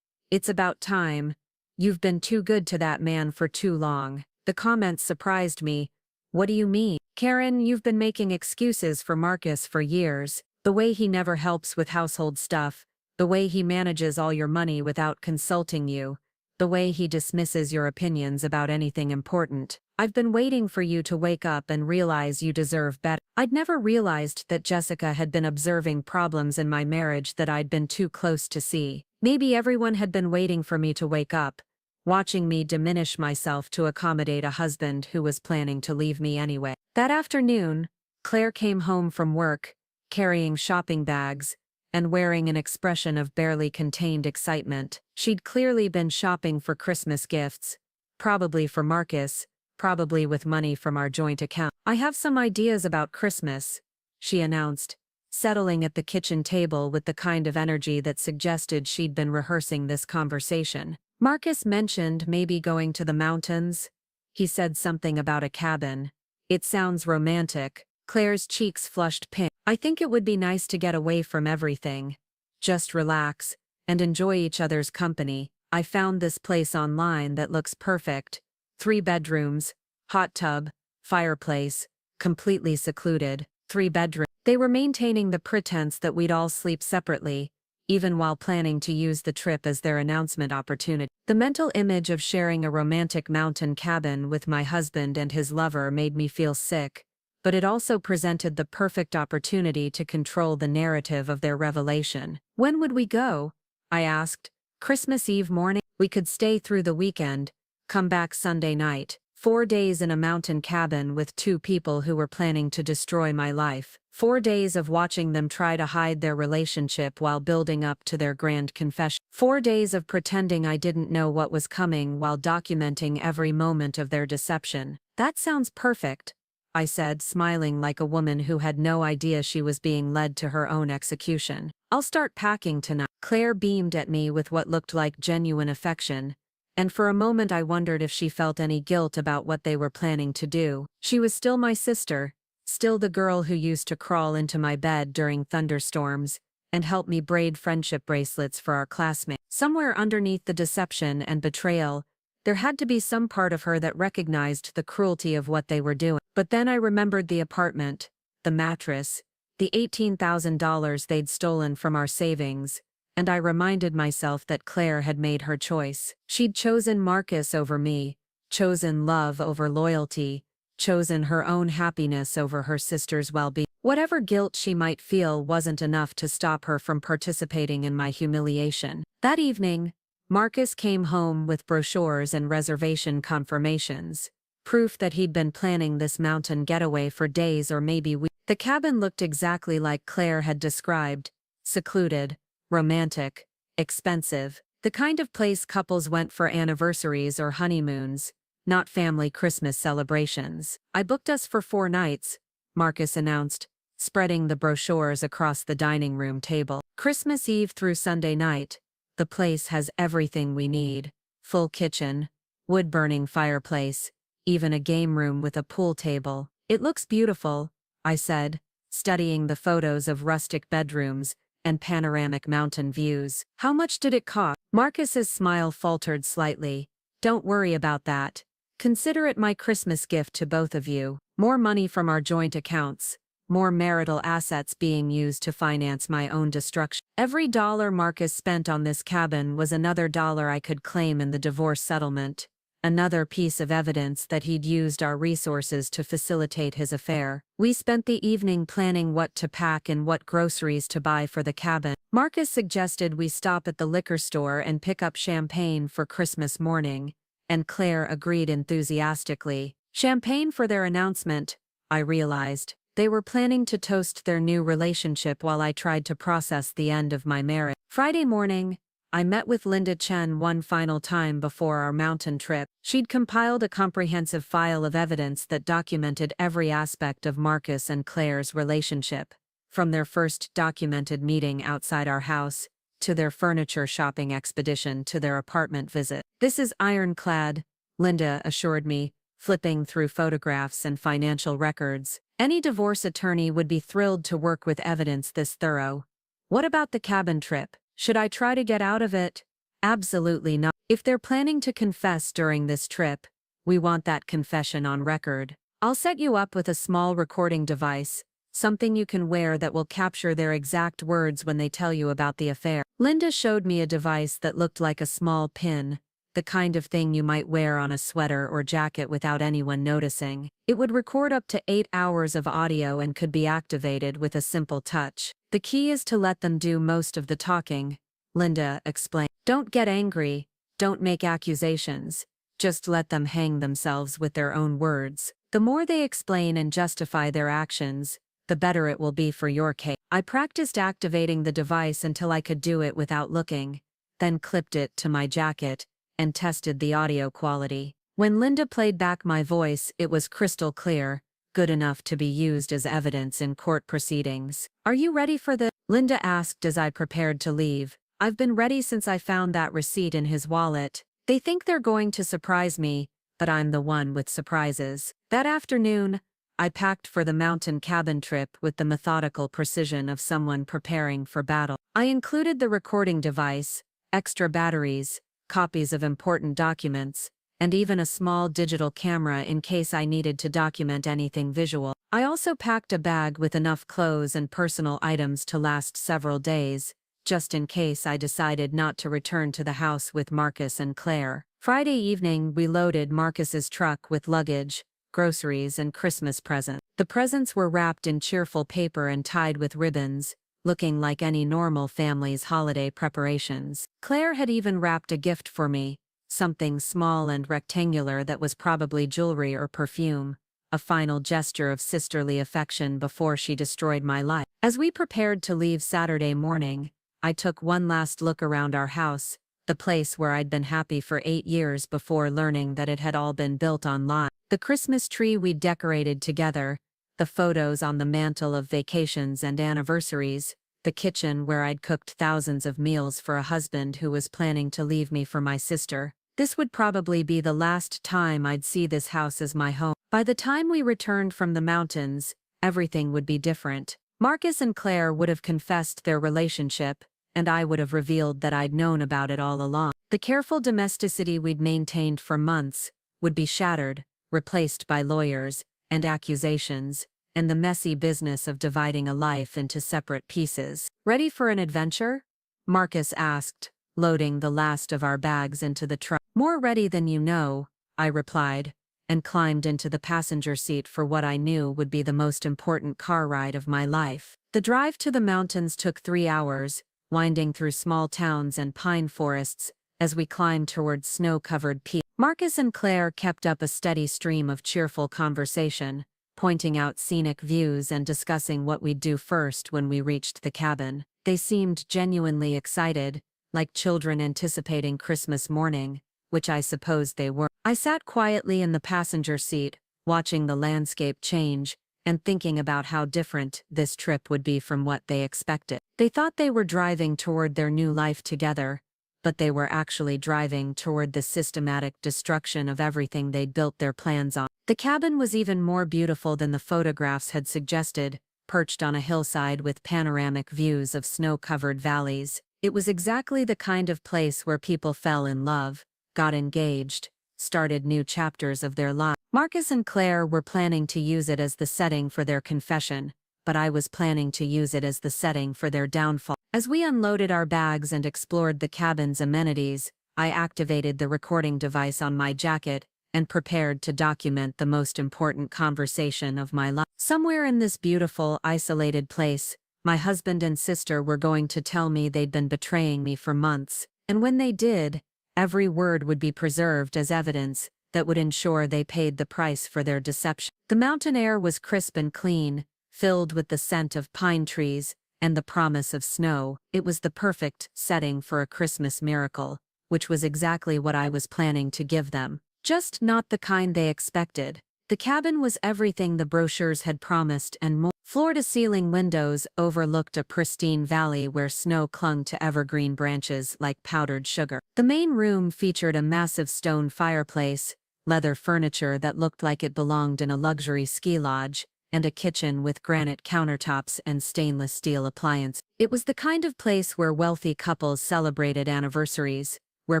It's about time. You've been too good to that man for too long." The comments surprised me. "What do you mean?" "Karen, you've been making excuses for Marcus for years. The way he never helps with household stuff, the way he manages all your money without consulting you, the way he dismisses your opinions about anything important. I've been waiting for you to wake up and realize you deserve better." I'd never realized that Jessica had been observing problems in my marriage that I'd been too close to see. Maybe everyone had been waiting for me to wake up, watching me diminish myself to accommodate a husband who was planning to leave me anyway. That afternoon, Claire came home from work, carrying shopping bags, and wearing an expression of barely contained excitement. She'd clearly been shopping for Christmas gifts, probably for Marcus, probably with money from our joint account. "I have some ideas about Christmas," she announced, settling at the kitchen table with the kind of energy that suggested she'd been rehearsing this conversation. "Marcus mentioned maybe going to the mountains. He said something about a cabin. It sounds romantic." Claire's cheeks flushed pink. "I think it would be nice to get away from everything. Just relax and enjoy each other's company. I found this place online that looks perfect. 3 bedrooms, hot tub, fireplace, completely secluded. 3 bedrooms." They were maintaining the pretense that we'd all sleep separately, even while planning to use the trip as their announcement opportunity. The mental image of sharing a romantic mountain cabin with my husband and his lover made me feel sick, but it also presented the perfect opportunity to control the narrative of their revelation. "When would we go?" I asked. "Christmas Eve morning. We could stay through the weekend, come back Sunday night. 4 days in a mountain cabin with 2 people who were planning to destroy my life. 4 days of watching them try to hide their relationship while building up to their grand confession. 4 days of pretending I didn't know what was coming while documenting every moment of their deception." "That sounds perfect," I said, smiling like a woman who had no idea she was being led to her own execution. "I'll start packing tonight." Claire beamed at me with what looked like genuine affection, and for a moment I wondered if she felt any guilt about what they were planning to do. She was still my sister, still the girl who used to crawl into my bed during thunderstorms and help me braid friendship bracelets for our classmates. Somewhere underneath the deception and betrayal, there had to be some part of her that recognized the cruelty of what they were doing. But then I remembered the apartment, the mattress, the $18,000 they'd stolen from our savings, and I reminded myself that Claire had made her choice. She'd chosen Marcus over me, chosen love over loyalty, chosen her own happiness over her sister's well-being. Whatever guilt she might feel wasn't enough to stop her from participating in my humiliation. That evening, Marcus came home with brochures and reservation confirmations, proof that he'd been planning this mountain getaway for days or maybe weeks. The cabin looked exactly like Claire had described: secluded, romantic, expensive, the kind of place couples went for anniversaries or honeymoons, not family Christmas celebrations. "I booked us for 4 nights, Marcus announced, spreading the brochures across the dining room table. "Christmas Eve through Sunday night. The place has everything we need. Full kitchen, wood-burning fireplace, even a game room with a pool table." "It looks beautiful," I said, studying the photos of rustic bedrooms and panoramic mountain views. How much did it cost? Marcus's smile faltered slightly. Don't worry about that. Consider it my Christmas gift to both of you. More money from our joint accounts. More marital assets being used to finance my own destruction. Every dollar Marcus spent on this cabin was another dollar I could claim in the divorce settlement. Another piece of evidence that he'd used our resources to facilitate his affair. We spent the evening planning what to pack and what groceries to buy for the cabin. Marcus suggested we stop at the liquor store and pick up champagne for Christmas morning, and Claire agreed enthusiastically. Champagne for their announcement, I realized. They were planning to toast their new relationship while I tried to process the end of my marriage. Friday morning, I met with Linda Chen one final time before our mountain trip. She'd compiled a comprehensive file of evidence that documented every aspect of Marcus and Claire's relationship, from their first documented meeting outside our house, to their furniture shopping expedition to their apartment visit. This is ironclad, Linda assured me, flipping through photographs and financial records. Any divorce attorney would be thrilled to work with evidence this thorough. What about the cabin trip? Should I try to get out of it? Absolutely not. If they're planning to confess during this trip, we want that confession on record. I'll set you up with a small recording device, something you can wear that will capture their exact words when they tell you about the affair. Linda showed me a device that looked like a small pin, the kind of thing you might wear on a sweater or jacket without anyone noticing. It would record up to 8 hours of audio and could be activated with a simple touch. The key is to let them do most of the talking, Linda explained. Don't get angry, don't make accusations, just let them hang themselves with their own words. The more they explain and justify their actions, the better it will be for your case. I practiced activating the device until I could do it without looking, then clipped it to my jacket, and tested the audio quality. When Linda played back my voice, it was crystal clear, good enough to be used as evidence in court proceedings. Are you ready for the? Linda asked as I prepared to leave. I've been ready since I found that receipt in his wallet. They think they're going to surprise me, but I'm the one with surprises. That afternoon, I packed for the mountain cabin trip with the methodical precision of someone preparing for battle. I included the recording device, extra batteries, copies of important documents, and even a small digital camera in case I needed to document anything visual. I also packed a bag with enough clothes and personal items to last several days, just in case I decided not to return to the house with Marcus and Claire. Friday evening, we loaded Marcus's truck with luggage, groceries, and Christmas presents. The presents were wrapped in cheerful paper and tied with ribbons, looking like any normal family's holiday preparations. Claire had even wrapped a gift for me, something small and rectangular that was probably jewelry or perfume, a final gesture of sisterly affection before she destroyed my life. As we prepared to leave Saturday morning, I took one last look around our house, the place where I'd been happy for 8 years before learning that it had all been built on lies. The Christmas tree we'd decorated together, the photos on the mantle of vacations and anniversaries, the kitchen where I'd cooked thousands of meals for a husband who was planning to leave me for my sister. This would probably be the last time I'd see this house as my home. By the time we returned from the mountains, everything would be different. Marcus and Claire would have confessed their relationship, and I would have revealed that I'd known about it all along. The careful domesticity we'd maintained for months would be shattered, replaced by lawyers and accusations, and the messy business of dividing a life into separate pieces. Ready for an adventure? Marcus asked, loading the last of our bags into the truck. More ready than you know, I replied, and climbed into the passenger seat for what I knew would be the most important car ride of my life. The drive to the mountains took 3 hours, winding through small towns and pine forests, as we climbed towards snow-covered peaks. Marcus and Claire kept up a steady stream of cheerful conversation, pointing out scenic views and discussing what we'd do first when we reached the cabin. They seemed genuinely excited, like children anticipating Christmas morning, which I suppose they were. I sat quietly in the passenger seat, watching the landscape change, and thinking about how different this trip would be from what they expected. They thought they were driving toward their new life together, but they were actually driving toward the systematic destruction of everything they'd built their plans on. The cabin was even more beautiful than the photographs had suggested, perched on a hillside with panoramic views of snow-covered valleys. It was exactly the kind of place where people fell in love, got engaged, started new chapters of their lives. Marcus and Claire were planning to use it as the setting for their confession, but I was planning to use it as the setting for their downfall. As we unloaded our bags and explored the cabin's amenities, I activated the recording device on my jacket and prepared to document the most important conversation of my life. Somewhere in this beautiful, isolated place, my husband and sister were going to tell me they'd been betraying me for months, and when they did, every word would be preserved as evidence that would ensure they paid the price for their deception. The mountain air was crisp and clean, filled with the scent of pine trees and the promise of snow. It was the perfect setting for a Christmas miracle, which was exactly what I was planning to give them. Just not the kind they expected. The cabin was everything the brochures had promised and more. Floor-to-ceiling windows overlooked a pristine valley where snow clung to evergreen branches like powdered sugar. The main room featured a massive stone fireplace, leather furniture that looked like it belonged in a luxury ski lodge, and a kitchen with granite countertops and stainless steel appliances. It was the kind of place where wealthy couples celebrated anniversaries, where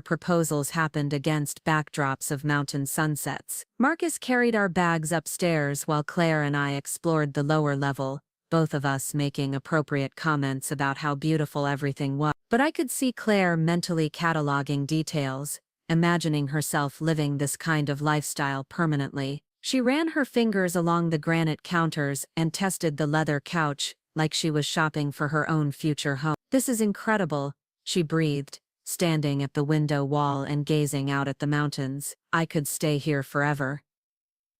proposals happened against backdrops of mountain sunsets. Marcus carried our bags upstairs while Claire and I explored the lower level, both of us making appropriate comments about how beautiful everything was. But I could see Claire mentally cataloging details, imagining herself living this kind of lifestyle permanently. She ran her fingers along the granite counters and tested the leather couch, like she was shopping for her own future home. "This is incredible," she breathed, standing at the window wall and gazing out at the mountains. "I could stay here forever."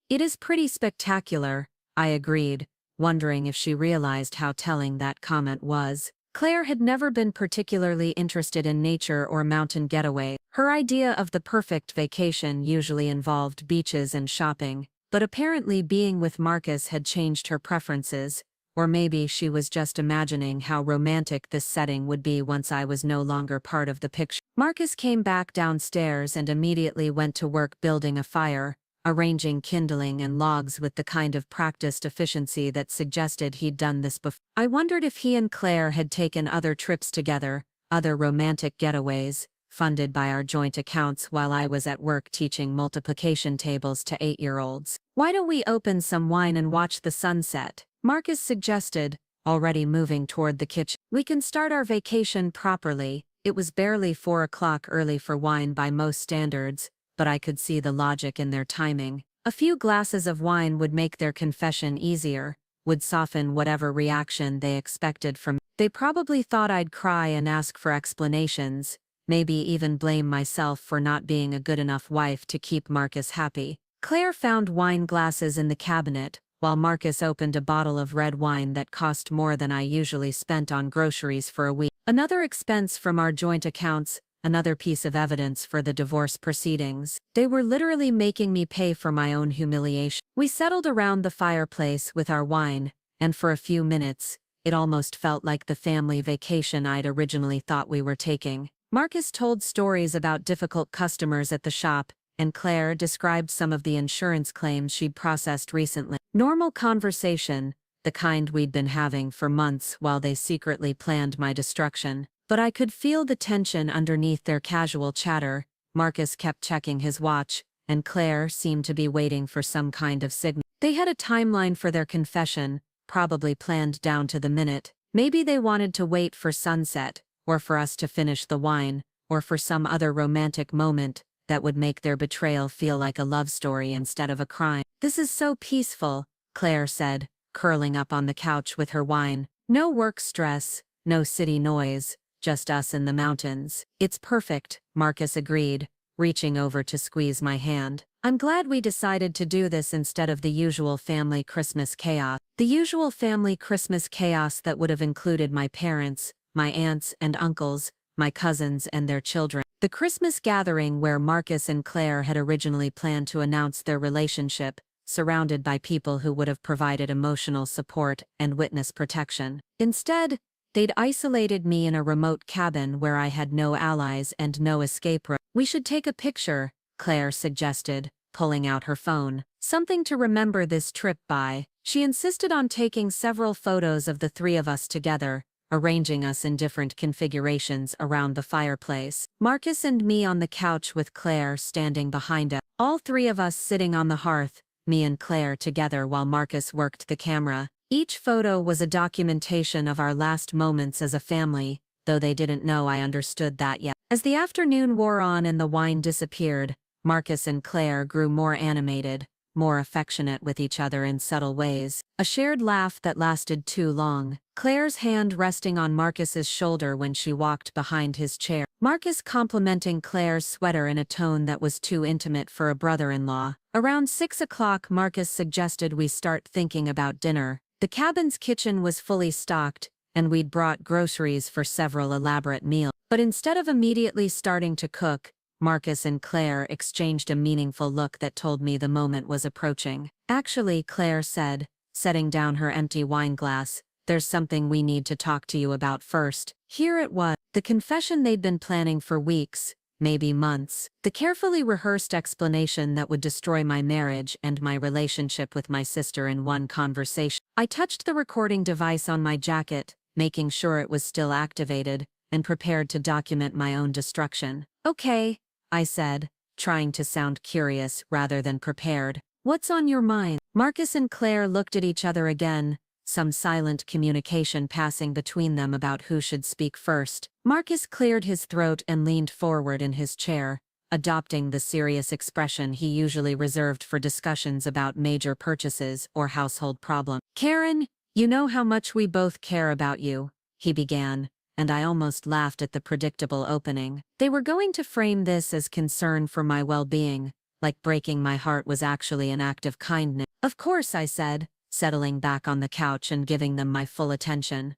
"It is pretty spectacular," I agreed, wondering if she realized how telling that comment was. Claire had never been particularly interested in nature or mountain getaway. Her idea of the perfect vacation usually involved beaches and shopping, but apparently being with Marcus had changed her preferences. Or maybe she was just imagining how romantic this setting would be once I was no longer part of the picture. Marcus came back downstairs and immediately went to work building a fire, arranging kindling and logs with the kind of practiced efficiency that suggested he'd done this before. I wondered if he and Claire had taken other trips together, other romantic getaways, funded by our joint accounts while I was at work teaching multiplication tables to 8-year-olds. "Why don't we open some wine and watch the sunset?" Marcus suggested, already moving toward the kitchen. "We can start our vacation properly." It was barely 4 o'clock early for wine by most standards, but I could see the logic in their timing. A few glasses of wine would make their confession easier, would soften whatever reaction they expected from me. They probably thought I'd cry and ask for explanations, maybe even blame myself for not being a good enough wife to keep Marcus happy. Claire found wine glasses in the cabinet, while Marcus opened a bottle of red wine that cost more than I usually spent on groceries for a week. Another expense from our joint accounts, another piece of evidence for the divorce proceedings. They were literally making me pay for my own humiliation. We settled around the fireplace with our wine, and for a few minutes, it almost felt like the family vacation I'd originally thought we were taking. Marcus told stories about difficult customers at the shop, and Claire described some of the insurance claims she'd processed recently. Normal conversation, the kind we'd been having for months while they secretly planned my destruction. But I could feel the tension underneath their casual chatter. Marcus kept checking his watch, and Claire seemed to be waiting for some kind of signal. They had a timeline for their confession, probably planned down to the minute. Maybe they wanted to wait for sunset, or for us to finish the wine, or for some other romantic moment that would make their betrayal feel like a love story instead of a crime. "This is so peaceful," Claire said, curling up on the couch with her wine. "No work stress, no city noise, just us in the mountains." "It's perfect," Marcus agreed, reaching over to squeeze my hand. "I'm glad we decided to do this instead of the usual family Christmas chaos. The usual family Christmas chaos that would have included my parents, my aunts and uncles, my cousins and their children. The Christmas gathering where Marcus and Claire had originally planned to announce their relationship, surrounded by people who would have provided emotional support and witness protection. Instead, they'd isolated me in a remote cabin where I had no allies and no escape route. "We should take a picture," Claire suggested, pulling out her phone. "Something to remember this trip by." She insisted on taking several photos of the three of us together, arranging us in different configurations around the fireplace. Marcus and me on the couch with Claire standing behind us. All three of us sitting on the hearth, me and Claire together while Marcus worked the camera. Each photo was a documentation of our last moments as a family, though they didn't know I understood that yet. As the afternoon wore on and the wine disappeared, Marcus and Claire grew more animated, more affectionate with each other in subtle ways. A shared laugh that lasted too long. Claire's hand resting on Marcus's shoulder when she walked behind his chair. Marcus complimenting Claire's sweater in a tone that was too intimate for a brother-in-law. Around 6 o'clock, Marcus suggested we start thinking about dinner. The cabin's kitchen was fully stocked, and we'd brought groceries for several elaborate meals. But instead of immediately starting to cook, Marcus and Claire exchanged a meaningful look that told me the moment was approaching. Actually, Claire said, setting down her empty wine glass, there's something we need to talk to you about first. Here it was, the confession they'd been planning for weeks, maybe months. The carefully rehearsed explanation that would destroy my marriage and my relationship with my sister in one conversation. I touched the recording device on my jacket, making sure it was still activated, and prepared to document my own destruction. Okay, I said, trying to sound curious rather than prepared. What's on your mind? Marcus and Claire looked at each other again, some silent communication passing between them about who should speak first. Marcus cleared his throat and leaned forward in his chair, adopting the serious expression he usually reserved for discussions about major purchases or household problems. Karen, you know how much we both care about you, he began, and I almost laughed at the predictable opening. They were going to frame this as concern for my well-being, like breaking my heart was actually an act of kindness. Of course, I said, settling back on the couch and giving them my full attention.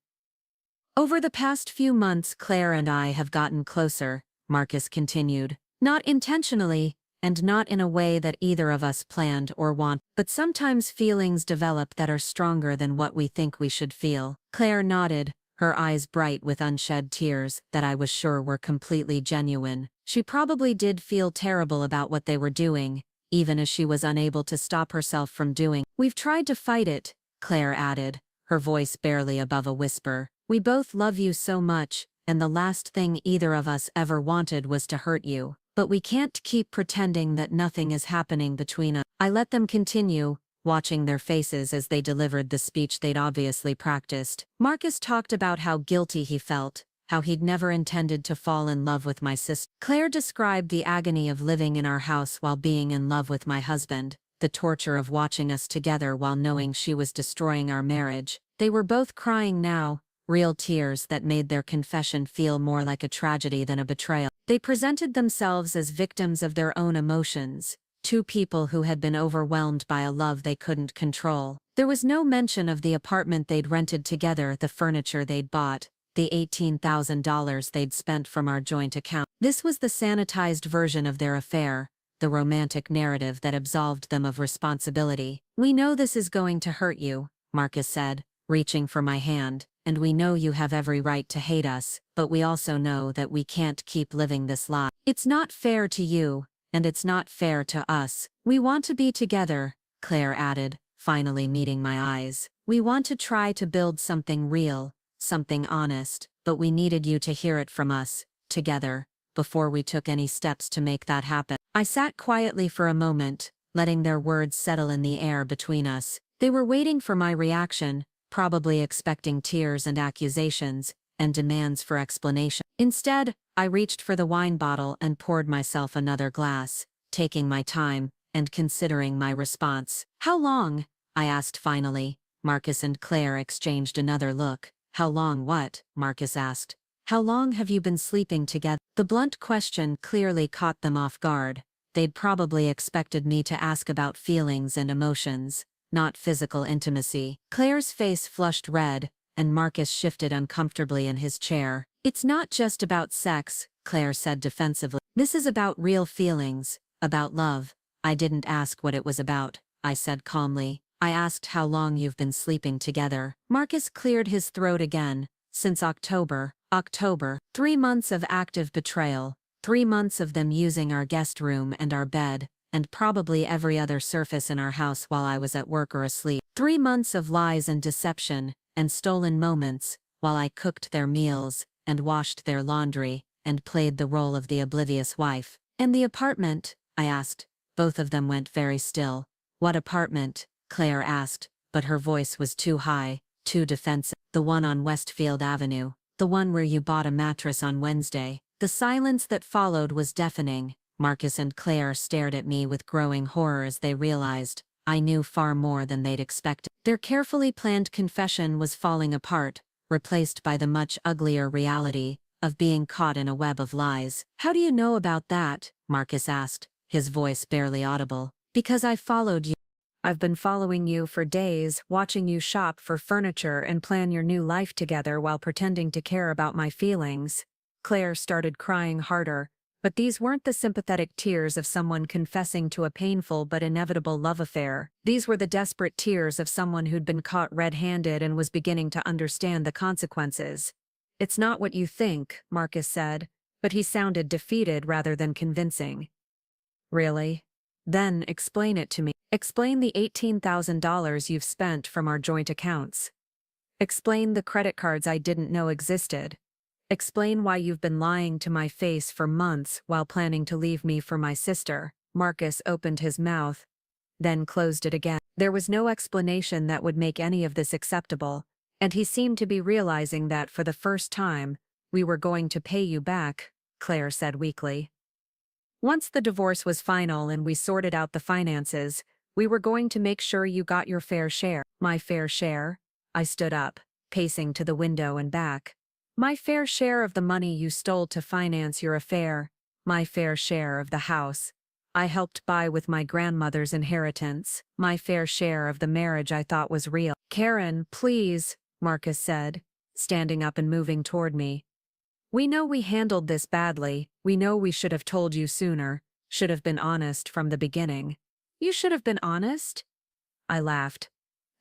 Over the past few months, Claire and I have gotten closer, Marcus continued. Not intentionally, and not in a way that either of us planned or want, but sometimes feelings develop that are stronger than what we think we should feel. Claire nodded, her eyes bright with unshed tears that I was sure were completely genuine. She probably did feel terrible about what they were doing, even as she was unable to stop herself from doing. We've tried to fight it, Claire added, her voice barely above a whisper. We both love you so much, and the last thing either of us ever wanted was to hurt you. But we can't keep pretending that nothing is happening between us. I let them continue, watching their faces as they delivered the speech they'd obviously practiced. Marcus talked about how guilty he felt, how he'd never intended to fall in love with my sister. Claire described the agony of living in our house while being in love with my husband, the torture of watching us together while knowing she was destroying our marriage. They were both crying now, real tears that made their confession feel more like a tragedy than a betrayal. They presented themselves as victims of their own emotions, two people who had been overwhelmed by a love they couldn't control. There was no mention of the apartment they'd rented together, the furniture they'd bought, the $18,000 they'd spent from our joint account. This was the sanitized version of their affair, the romantic narrative that absolved them of responsibility. We know this is going to hurt you, Marcus said, reaching for my hand, and we know you have every right to hate us, but we also know that we can't keep living this lie. It's not fair to you, and it's not fair to us. We want to be together, Claire added, finally meeting my eyes. We want to try to build something real, something honest, but we needed you to hear it from us, together, before we took any steps to make that happen. I sat quietly for a moment, letting their words settle in the air between us. They were waiting for my reaction, probably expecting tears and accusations, and demands for explanation. Instead, I reached for the wine bottle and poured myself another glass, taking my time, and considering my response. How long? I asked finally. Marcus and Claire exchanged another look. How long what? Marcus asked. How long have you been sleeping together? The blunt question clearly caught them off guard. They'd probably expected me to ask about feelings and emotions, not physical intimacy. Claire's face flushed red, and Marcus shifted uncomfortably in his chair. It's not just about sex, Claire said defensively. This is about real feelings, about love. I didn't ask what it was about, I said calmly. I asked how long you've been sleeping together. Marcus cleared his throat again. Since October. 3 months of active betrayal. 3 months of them using our guest room and our bed, and probably every other surface in our house while I was at work or asleep. 3 months of lies and deception, and stolen moments, while I cooked their meals, and washed their laundry, and played the role of the oblivious wife. "And the apartment?" I asked. Both of them went very still. "What apartment?" Claire asked, but her voice was too high, too defensive. "The one on Westfield Avenue. The one where you bought a mattress on Wednesday." The silence that followed was deafening. Marcus and Claire stared at me with growing horror as they realized I knew far more than they'd expected. Their carefully planned confession was falling apart, replaced by the much uglier reality of being caught in a web of lies. "How do you know about that?" Marcus asked, his voice barely audible. "Because I followed you. I've been following you for days, watching you shop for furniture and plan your new life together while pretending to care about my feelings." Claire started crying harder, but these weren't the sympathetic tears of someone confessing to a painful but inevitable love affair. These were the desperate tears of someone who'd been caught red-handed and was beginning to understand the consequences. "It's not what you think," Marcus said, but he sounded defeated rather than convincing. "Really? Then explain it to me. Explain the $18,000 you've spent from our joint accounts. Explain the credit cards I didn't know existed. Explain why you've been lying to my face for months while planning to leave me for my sister." Marcus opened his mouth, then closed it again. There was no explanation that would make any of this acceptable, and he seemed to be realizing that for the first time, "We were going to pay you back," Claire said weakly. "Once the divorce was final and we sorted out the finances, we were going to make sure you got your fair share." "My fair share?" I stood up, pacing to the window and back. "My fair share of the money you stole to finance your affair. My fair share of the house I helped buy with my grandmother's inheritance. My fair share of the marriage I thought was real." "Karen, please," Marcus said, standing up and moving toward me. "We know we handled this badly. We know we should have told you sooner, should have been honest from the beginning." "You should have been honest?" I laughed,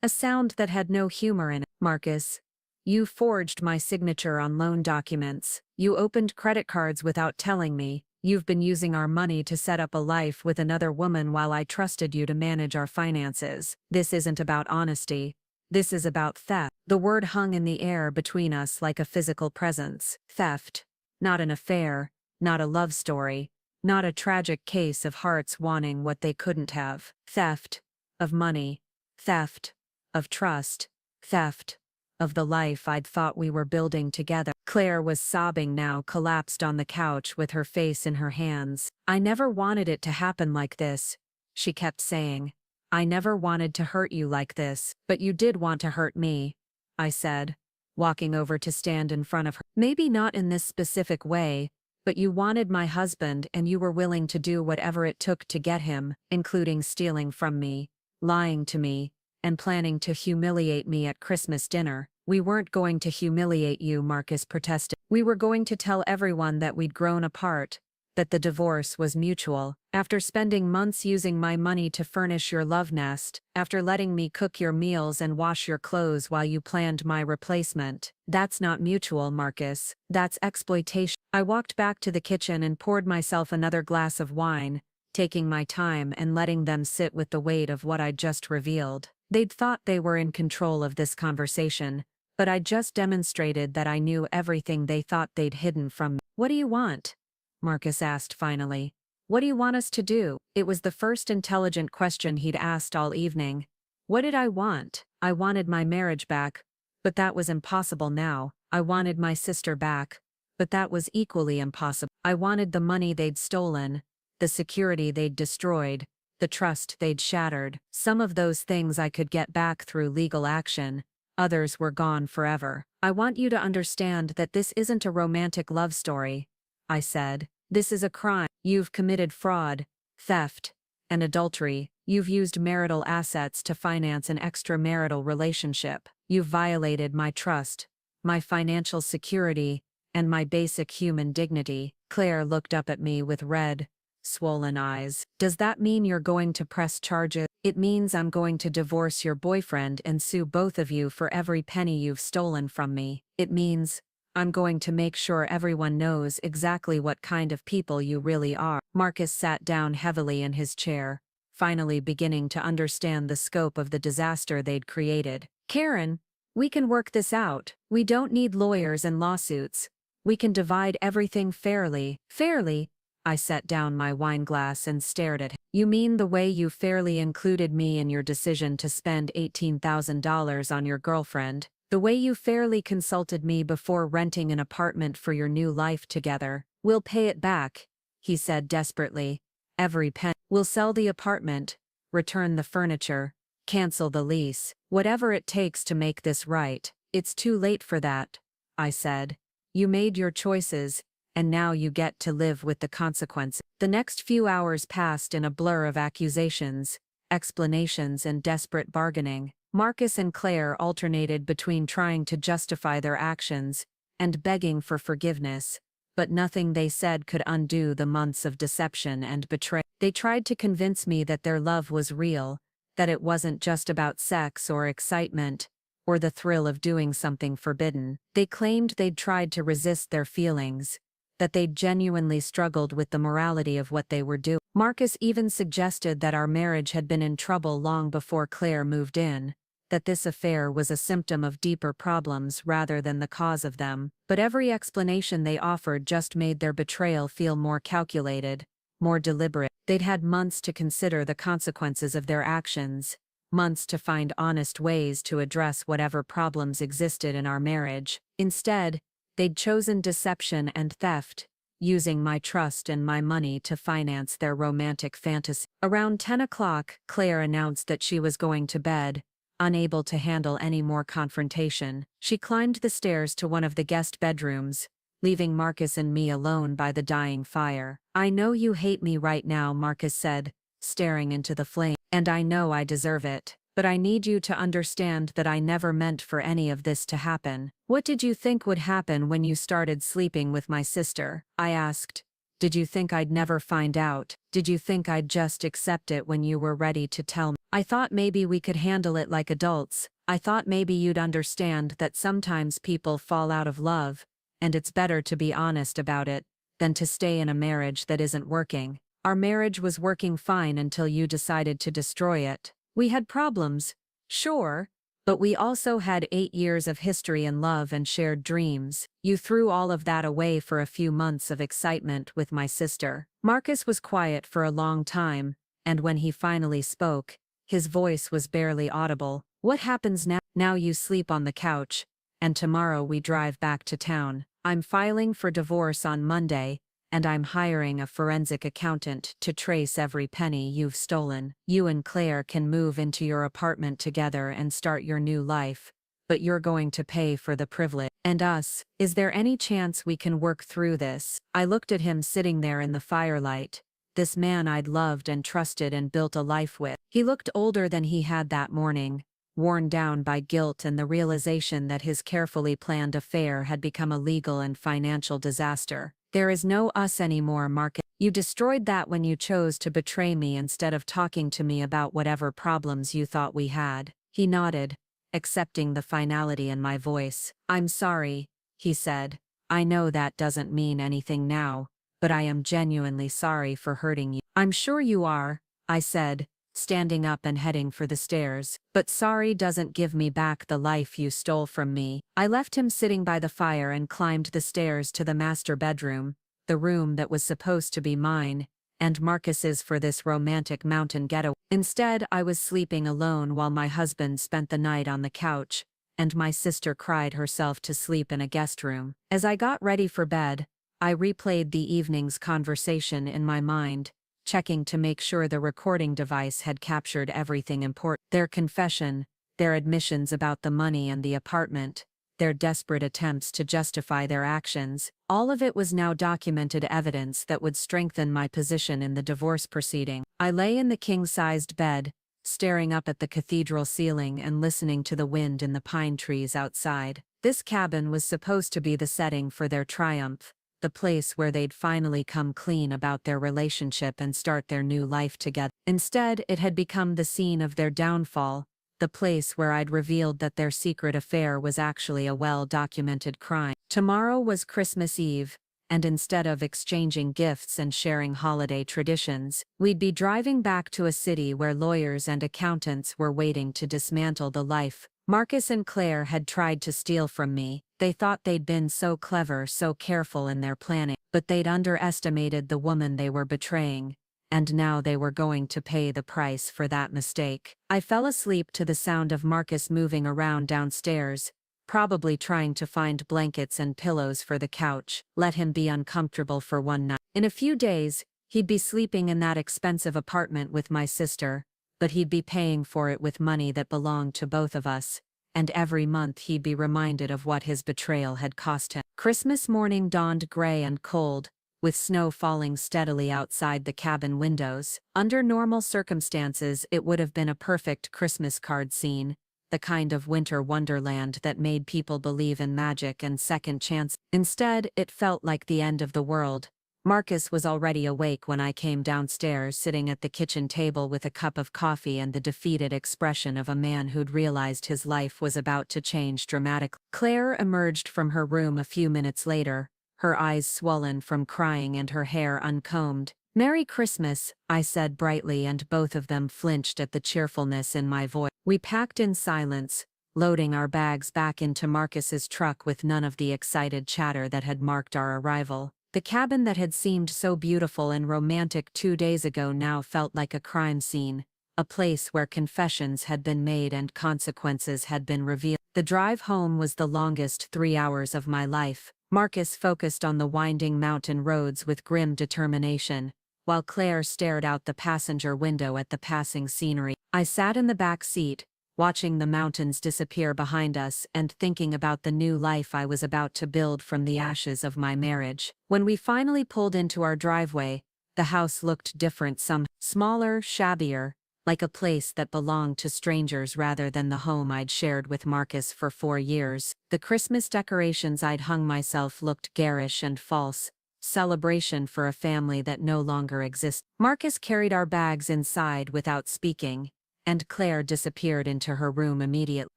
a sound that had no humor in it. "Marcus, you forged my signature on loan documents. You opened credit cards without telling me. You've been using our money to set up a life with another woman while I trusted you to manage our finances. This isn't about honesty. This is about theft." The word hung in the air between us like a physical presence. Theft. Not an affair, not a love story, not a tragic case of hearts wanting what they couldn't have. Theft. Of money. Theft. Of trust. Theft. Of the life I'd thought we were building together. Claire was sobbing now, collapsed on the couch with her face in her hands. "I never wanted it to happen like this," she kept saying. "I never wanted to hurt you like this." "But you did want to hurt me," I said, walking over to stand in front of her. "Maybe not in this specific way, but you wanted my husband and you were willing to do whatever it took to get him, including stealing from me, lying to me, and planning to humiliate me at Christmas dinner." "We weren't going to humiliate you," Marcus protested. "We were going to tell everyone that we'd grown apart, that the divorce was mutual. After spending months using my money to furnish your love nest, after letting me cook your meals and wash your clothes while you planned my replacement. That's not mutual, Marcus. That's exploitation." I walked back to the kitchen and poured myself another glass of wine, taking my time and letting them sit with the weight of what I'd just revealed. They'd thought they were in control of this conversation, but I just demonstrated that I knew everything they thought they'd hidden from me. "What do you want?" Marcus asked finally. "What do you want us to do?" It was the first intelligent question he'd asked all evening. What did I want? I wanted my marriage back, but that was impossible now. I wanted my sister back, but that was equally impossible. I wanted the money they'd stolen, the security they'd destroyed, the trust they'd shattered. Some of those things I could get back through legal action. Others were gone forever. "I want you to understand that this isn't a romantic love story," I said. "This is a crime. You've committed fraud, theft, and adultery. You've used marital assets to finance an extramarital relationship. You've violated my trust, my financial security, and my basic human dignity." Claire looked up at me with red, swollen eyes. "Does that mean you're going to press charges?" "It means I'm going to divorce your boyfriend and sue both of you for every penny you've stolen from me. It means," I'm going to make sure everyone knows exactly what kind of people you really are. Marcus sat down heavily in his chair, finally beginning to understand the scope of the disaster they'd created. Karen, we can work this out. We don't need lawyers and lawsuits. We can divide everything fairly. Fairly? I set down my wine glass and stared at him. You mean the way you fairly included me in your decision to spend $18,000 on your girlfriend? The way you fairly consulted me before renting an apartment for your new life together? We'll pay it back, he said desperately. Every penny. We'll sell the apartment, return the furniture, cancel the lease, whatever it takes to make this right. It's too late for that, I said. You made your choices, and now you get to live with the consequences. The next few hours passed in a blur of accusations, explanations, and desperate bargaining. Marcus and Claire alternated between trying to justify their actions and begging for forgiveness, but nothing they said could undo the months of deception and betrayal. They tried to convince me that their love was real, that it wasn't just about sex or excitement, or the thrill of doing something forbidden. They claimed they'd tried to resist their feelings, that they'd genuinely struggled with the morality of what they were doing. Marcus even suggested that our marriage had been in trouble long before Claire moved in, that this affair was a symptom of deeper problems rather than the cause of them. But every explanation they offered just made their betrayal feel more calculated, more deliberate. They'd had months to consider the consequences of their actions, months to find honest ways to address whatever problems existed in our marriage. Instead, they'd chosen deception and theft, using my trust and my money to finance their romantic fantasy. Around 10 o'clock, Claire announced that she was going to bed. Unable to handle any more confrontation, she climbed the stairs to one of the guest bedrooms, leaving Marcus and me alone by the dying fire. I know you hate me right now, Marcus said, staring into the flame, and I know I deserve it. But I need you to understand that I never meant for any of this to happen. What did you think would happen when you started sleeping with my sister? I asked. Did you think I'd never find out? Did you think I'd just accept it when you were ready to tell me? I thought maybe we could handle it like adults. I thought maybe you'd understand that sometimes people fall out of love, and it's better to be honest about it than to stay in a marriage that isn't working. Our marriage was working fine until you decided to destroy it. We had problems, sure, but we also had 8 years of history and love and shared dreams. You threw all of that away for a few months of excitement with my sister. Marcus was quiet for a long time, and when he finally spoke, his voice was barely audible. What happens now? Now you sleep on the couch, and tomorrow we drive back to town. I'm filing for divorce on Monday, and I'm hiring a forensic accountant to trace every penny you've stolen. You and Claire can move into your apartment together and start your new life, but you're going to pay for the privilege. And us, is there any chance we can work through this? I looked at him sitting there in the firelight, this man I'd loved and trusted and built a life with. He looked older than he had that morning, worn down by guilt and the realization that his carefully planned affair had become a legal and financial disaster. There is no us anymore, Marcus. You destroyed that when you chose to betray me instead of talking to me about whatever problems you thought we had. He nodded, accepting the finality in my voice. I'm sorry, he said. I know that doesn't mean anything now, but I am genuinely sorry for hurting you. I'm sure you are, I said, standing up and heading for the stairs. But sorry doesn't give me back the life you stole from me. I left him sitting by the fire and climbed the stairs to the master bedroom, the room that was supposed to be mine, and Marcus's for this romantic mountain getaway. Instead, I was sleeping alone while my husband spent the night on the couch, and my sister cried herself to sleep in a guest room. As I got ready for bed, I replayed the evening's conversation in my mind, checking to make sure the recording device had captured everything important. Their confession, their admissions about the money and the apartment, their desperate attempts to justify their actions, all of it was now documented evidence that would strengthen my position in the divorce proceeding. I lay in the king-sized bed, staring up at the cathedral ceiling and listening to the wind in the pine trees outside. This cabin was supposed to be the setting for their triumph, the place where they'd finally come clean about their relationship and start their new life together. Instead, it had become the scene of their downfall, the place where I'd revealed that their secret affair was actually a well-documented crime. Tomorrow was Christmas Eve, and instead of exchanging gifts and sharing holiday traditions, we'd be driving back to a city where lawyers and accountants were waiting to dismantle the life Marcus and Claire had tried to steal from me. They thought they'd been so clever, so careful in their planning, but they'd underestimated the woman they were betraying, and now they were going to pay the price for that mistake. I fell asleep to the sound of Marcus moving around downstairs, probably trying to find blankets and pillows for the couch. Let him be uncomfortable for one night. In a few days, he'd be sleeping in that expensive apartment with my sister, but he'd be paying for it with money that belonged to both of us, and every month he'd be reminded of what his betrayal had cost him. Christmas morning dawned gray and cold, with snow falling steadily outside the cabin windows. Under normal circumstances, it would have been a perfect Christmas card scene, the kind of winter wonderland that made people believe in magic and second chance. Instead, it felt like the end of the world. Marcus was already awake when I came downstairs, sitting at the kitchen table with a cup of coffee and the defeated expression of a man who'd realized his life was about to change dramatically. Claire emerged from her room a few minutes later, her eyes swollen from crying and her hair uncombed. "Merry Christmas," I said brightly, and both of them flinched at the cheerfulness in my voice. We packed in silence, loading our bags back into Marcus's truck with none of the excited chatter that had marked our arrival. The cabin that had seemed so beautiful and romantic 2 days ago now felt like a crime scene, a place where confessions had been made and consequences had been revealed. The drive home was the longest 3 hours of my life. Marcus focused on the winding mountain roads with grim determination, while Claire stared out the passenger window at the passing scenery. I sat in the back seat, watching the mountains disappear behind us and thinking about the new life I was about to build from the ashes of my marriage. When we finally pulled into our driveway, the house looked different, some smaller, shabbier, like a place that belonged to strangers rather than the home I'd shared with Marcus for 4 years. The Christmas decorations I'd hung myself looked garish and false, celebration for a family that no longer exists. Marcus carried our bags inside without speaking, and Claire disappeared into her room immediately.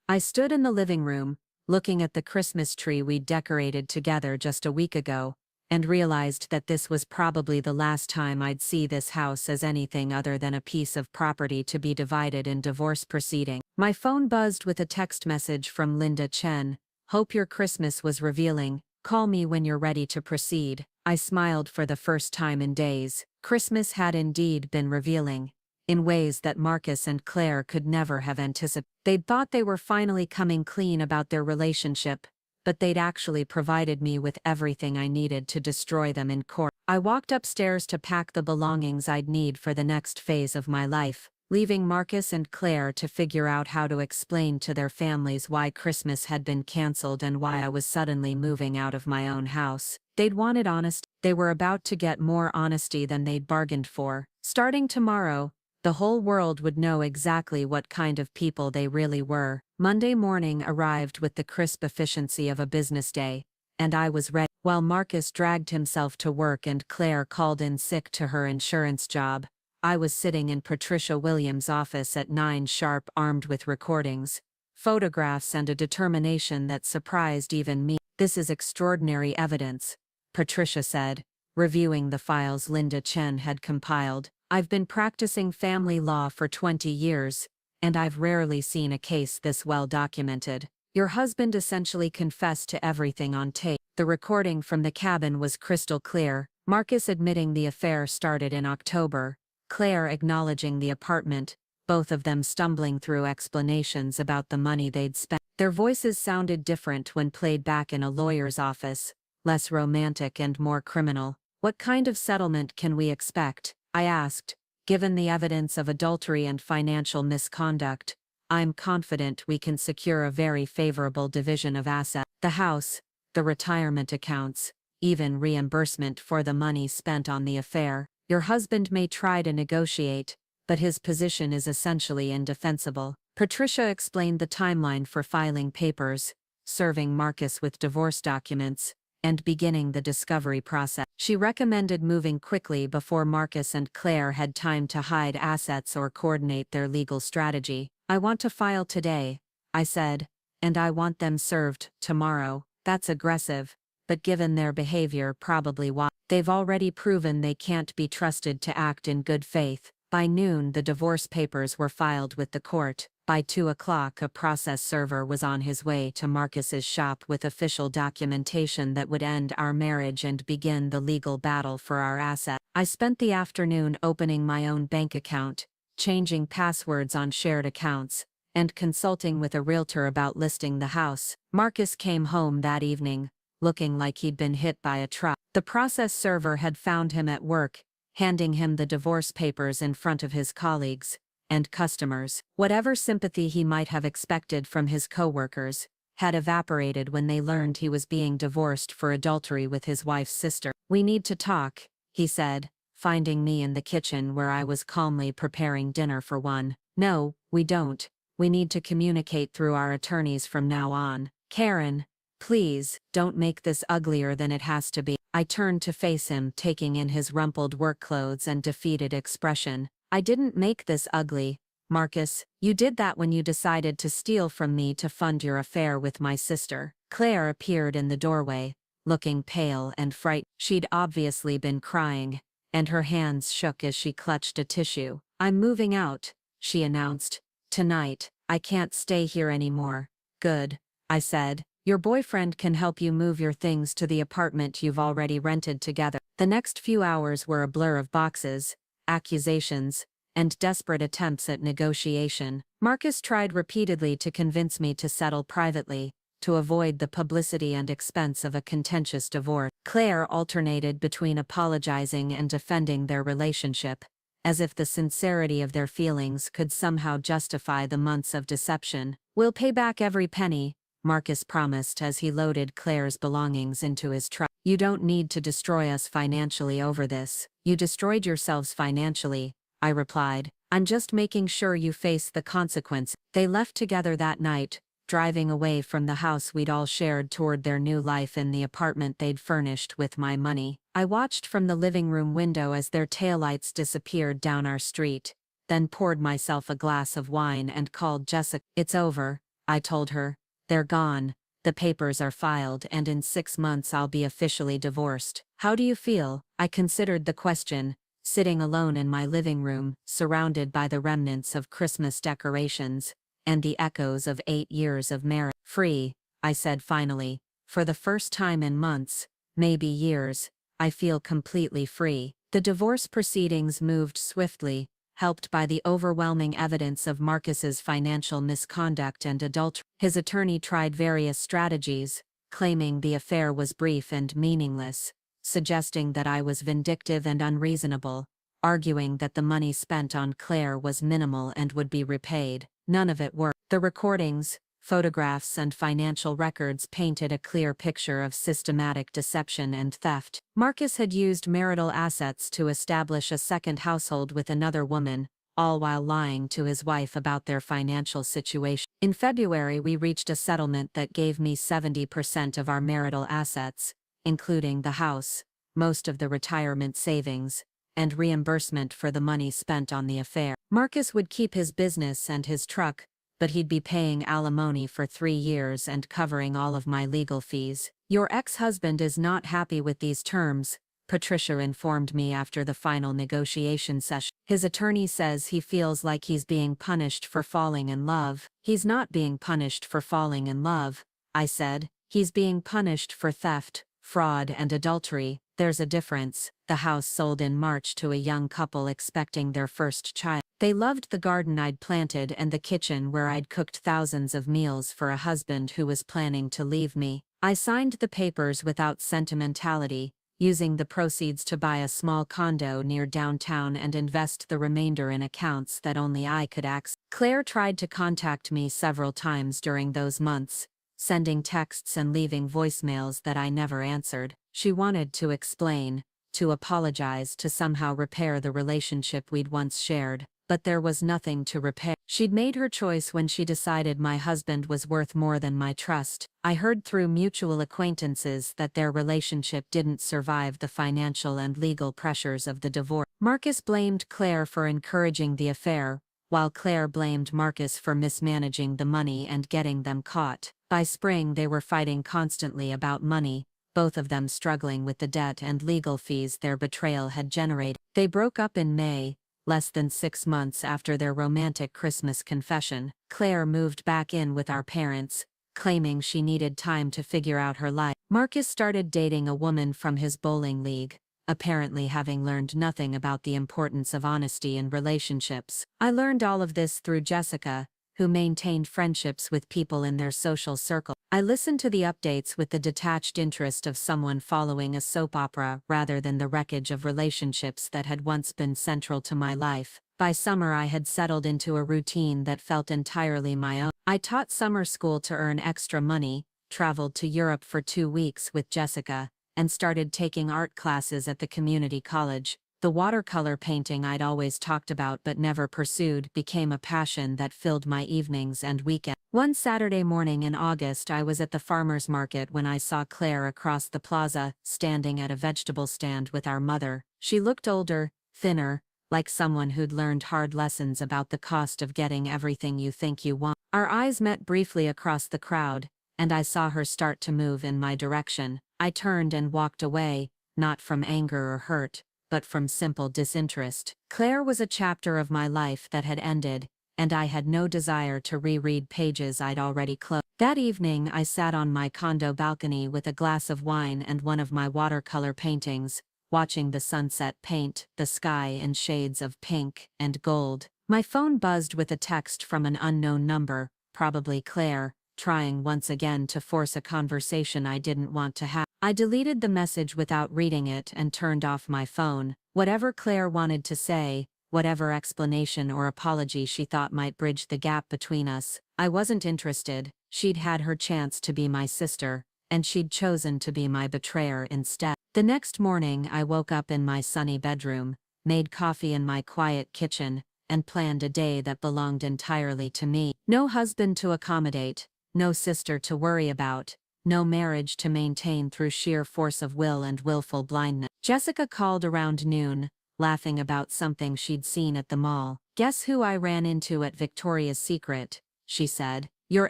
I stood in the living room, looking at the Christmas tree we'd decorated together just a week ago, and realized that this was probably the last time I'd see this house as anything other than a piece of property to be divided in divorce proceeding. My phone buzzed with a text message from Linda Chen. "Hope your Christmas was revealing. Call me when you're ready to proceed." I smiled for the first time in days. Christmas had indeed been revealing, in ways that Marcus and Claire could never have anticipated. They'd thought they were finally coming clean about their relationship, but they'd actually provided me with everything I needed to destroy them in court. I walked upstairs to pack the belongings I'd need for the next phase of my life, leaving Marcus and Claire to figure out how to explain to their families why Christmas had been canceled and why I was suddenly moving out of my own house. They'd wanted honesty. They were about to get more honesty than they'd bargained for. Starting tomorrow, the whole world would know exactly what kind of people they really were. Monday morning arrived with the crisp efficiency of a business day, and I was ready. While Marcus dragged himself to work and Claire called in sick to her insurance job, I was sitting in Patricia Williams' office at 9 sharp, armed with recordings, photographs, and a determination that surprised even me. "This is extraordinary evidence," Patricia said, reviewing the files Linda Chen had compiled. "I've been practicing family law for 20 years, and I've rarely seen a case this well documented. Your husband essentially confessed to everything on tape." The recording from the cabin was crystal clear, Marcus admitting the affair started in October, Claire acknowledging the apartment, both of them stumbling through explanations about the money they'd spent. Their voices sounded different when played back in a lawyer's office, less romantic and more criminal. "What kind of settlement can we expect?" I asked. "Given the evidence of adultery and financial misconduct, I'm confident we can secure a very favorable division of assets. The house, the retirement accounts, even reimbursement for the money spent on the affair. Your husband may try to negotiate, but his position is essentially indefensible." Patricia explained the timeline for filing papers, serving Marcus with divorce documents, and beginning the discovery process. She recommended moving quickly before Marcus and Claire had time to hide assets or coordinate their legal strategy. I want to file today, I said, and I want them served tomorrow. That's aggressive, but given their behavior, probably why. They've already proven they can't be trusted to act in good faith. By noon, the divorce papers were filed with the court. By 2 o'clock, a process server was on his way to Marcus's shop with official documentation that would end our marriage and begin the legal battle for our asset. I spent the afternoon opening my own bank account, changing passwords on shared accounts, and consulting with a realtor about listing the house. Marcus came home that evening, looking like he'd been hit by a truck. The process server had found him at work, handing him the divorce papers in front of his colleagues and customers. Whatever sympathy he might have expected from his coworkers had evaporated when they learned he was being divorced for adultery with his wife's sister. "We need to talk," he said, finding me in the kitchen where I was calmly preparing dinner for one. "No, we don't. We need to communicate through our attorneys from now on. Karen, please, don't make this uglier than it has to be." I turned to face him, taking in his rumpled work clothes and defeated expression. "I didn't make this ugly, Marcus. You did that when you decided to steal from me to fund your affair with my sister." Claire appeared in the doorway, looking pale and frightened. She'd obviously been crying, and her hands shook as she clutched a tissue. "I'm moving out," she announced. "Tonight. I can't stay here anymore." "Good," I said. "Your boyfriend can help you move your things to the apartment you've already rented together." The next few hours were a blur of boxes, accusations, and desperate attempts at negotiation. Marcus tried repeatedly to convince me to settle privately, to avoid the publicity and expense of a contentious divorce. Claire alternated between apologizing and defending their relationship, as if the sincerity of their feelings could somehow justify the months of deception. "We'll pay back every penny," Marcus promised as he loaded Claire's belongings into his truck. "You don't need to destroy us financially over this. You destroyed yourselves financially," I replied. "I'm just making sure you face the consequence." They left together that night, driving away from the house we'd all shared toward their new life in the apartment they'd furnished with my money. I watched from the living room window as their taillights disappeared down our street, then poured myself a glass of wine and called Jessica. "It's over," I told her. "They're gone. The papers are filed, and in 6 months I'll be officially divorced." "How do you feel?" I considered the question, sitting alone in my living room, surrounded by the remnants of Christmas decorations and the echoes of 8 years of marriage. "Free," I said finally. "For the first time in months, maybe years, I feel completely free." The divorce proceedings moved swiftly, helped by the overwhelming evidence of Marcus's financial misconduct and adultery. His attorney tried various strategies, claiming the affair was brief and meaningless, suggesting that I was vindictive and unreasonable, arguing that the money spent on Claire was minimal and would be repaid. None of it worked. The recordings, photographs, and financial records painted a clear picture of systematic deception and theft. Marcus had used marital assets to establish a second household with another woman, all while lying to his wife about their financial situation. In February, we reached a settlement that gave me 70% of our marital assets, including the house, most of the retirement savings, and reimbursement for the money spent on the affair. Marcus would keep his business and his truck, but he'd be paying alimony for 3 years and covering all of my legal fees. "Your ex-husband is not happy with these terms," Patricia informed me after the final negotiation session. "His attorney says he feels like he's being punished for falling in love." "He's not being punished for falling in love," I said. "He's being punished for theft, fraud, and adultery. There's a difference." The house sold in March to a young couple expecting their first child. They loved the garden I'd planted and the kitchen where I'd cooked thousands of meals for a husband who was planning to leave me. I signed the papers without sentimentality, using the proceeds to buy a small condo near downtown and invest the remainder in accounts that only I could access. Claire tried to contact me several times during those months, sending texts and leaving voicemails that I never answered. She wanted to explain, to apologize, to somehow repair the relationship we'd once shared. But there was nothing to repair. She'd made her choice when she decided my husband was worth more than my trust. I heard through mutual acquaintances that their relationship didn't survive the financial and legal pressures of the divorce. Marcus blamed Claire for encouraging the affair, while Claire blamed Marcus for mismanaging the money and getting them caught. By spring they were fighting constantly about money, both of them struggling with the debt and legal fees their betrayal had generated. They broke up in May, less than 6 months after their romantic Christmas confession. Claire moved back in with our parents, claiming she needed time to figure out her life. Marcus started dating a woman from his bowling league, apparently having learned nothing about the importance of honesty in relationships. I learned all of this through Jessica, who maintained friendships with people in their social circle. I listened to the updates with the detached interest of someone following a soap opera rather than the wreckage of relationships that had once been central to my life. By summer I had settled into a routine that felt entirely my own. I taught summer school to earn extra money, traveled to Europe for 2 weeks with Jessica, and started taking art classes at the community college. The watercolor painting I'd always talked about but never pursued became a passion that filled my evenings and weekends. One Saturday morning in August I was at the farmer's market when I saw Claire across the plaza, standing at a vegetable stand with our mother. She looked older, thinner, like someone who'd learned hard lessons about the cost of getting everything you think you want. Our eyes met briefly across the crowd, and I saw her start to move in my direction. I turned and walked away, not from anger or hurt, but from simple disinterest. Claire was a chapter of my life that had ended, and I had no desire to reread pages I'd already closed. That evening I sat on my condo balcony with a glass of wine and one of my watercolor paintings, watching the sunset paint the sky in shades of pink and gold. My phone buzzed with a text from an unknown number, probably Claire, trying once again to force a conversation I didn't want to have. I deleted the message without reading it and turned off my phone. Whatever Claire wanted to say, whatever explanation or apology she thought might bridge the gap between us, I wasn't interested. She'd had her chance to be my sister, and she'd chosen to be my betrayer instead. The next morning I woke up in my sunny bedroom, made coffee in my quiet kitchen, and planned a day that belonged entirely to me. No husband to accommodate, no sister to worry about, no marriage to maintain through sheer force of will and willful blindness. Jessica called around noon, laughing about something she'd seen at the mall. "Guess who I ran into at Victoria's Secret," she said. "Your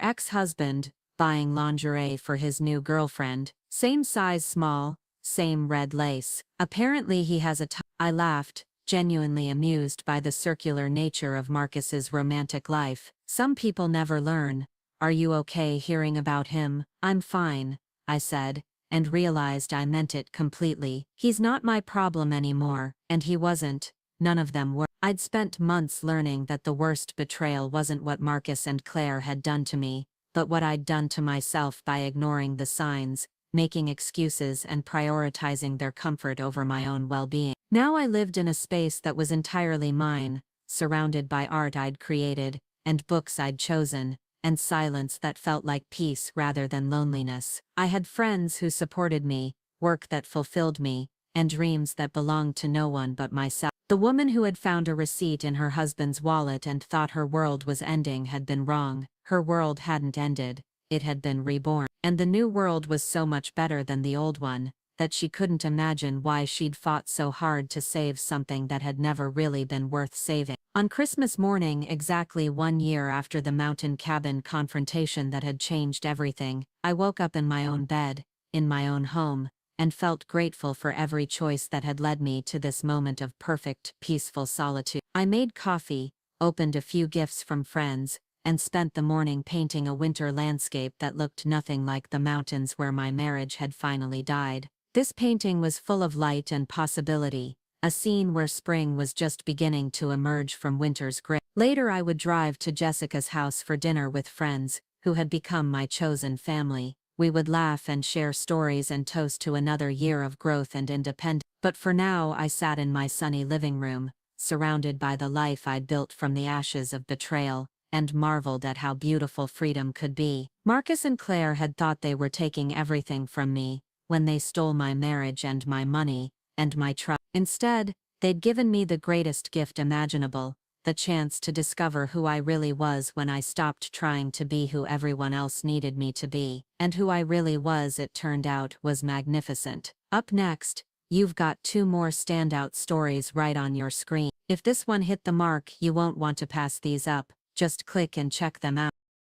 ex-husband, buying lingerie for his new girlfriend. Same size small, same red lace. Apparently he has a I laughed, genuinely amused by the circular nature of Marcus's romantic life. Some people never learn. "Are you okay hearing about him?" "I'm fine," I said, and realized I meant it completely. He's not my problem anymore, and he wasn't. None of them were. I'd spent months learning that the worst betrayal wasn't what Marcus and Claire had done to me, but what I'd done to myself by ignoring the signs, making excuses and prioritizing their comfort over my own well-being. Now I lived in a space that was entirely mine, surrounded by art I'd created, and books I'd chosen, and silence that felt like peace rather than loneliness. I had friends who supported me, work that fulfilled me, and dreams that belonged to no one but myself. The woman who had found a receipt in her husband's wallet and thought her world was ending had been wrong. Her world hadn't ended, it had been reborn. And the new world was so much better than the old one, that she couldn't imagine why she'd fought so hard to save something that had never really been worth saving. On Christmas morning, exactly 1 year after the mountain cabin confrontation that had changed everything, I woke up in my own bed, in my own home, and felt grateful for every choice that had led me to this moment of perfect, peaceful solitude. I made coffee, opened a few gifts from friends, and spent the morning painting a winter landscape that looked nothing like the mountains where my marriage had finally died. This painting was full of light and possibility, a scene where spring was just beginning to emerge from winter's grip. Later I would drive to Jessica's house for dinner with friends, who had become my chosen family. We would laugh and share stories and toast to another year of growth and independence. But for now I sat in my sunny living room, surrounded by the life I'd built from the ashes of betrayal, and marveled at how beautiful freedom could be. Marcus and Claire had thought they were taking everything from me, when they stole my marriage and my money, and my trust. Instead, they'd given me the greatest gift imaginable, the chance to discover who I really was when I stopped trying to be who everyone else needed me to be. And who I really was, it turned out, was magnificent. Up next, You've got 2 more standout stories right on your screen. If this one hit the mark, you won't want to pass these up, just click and check them out.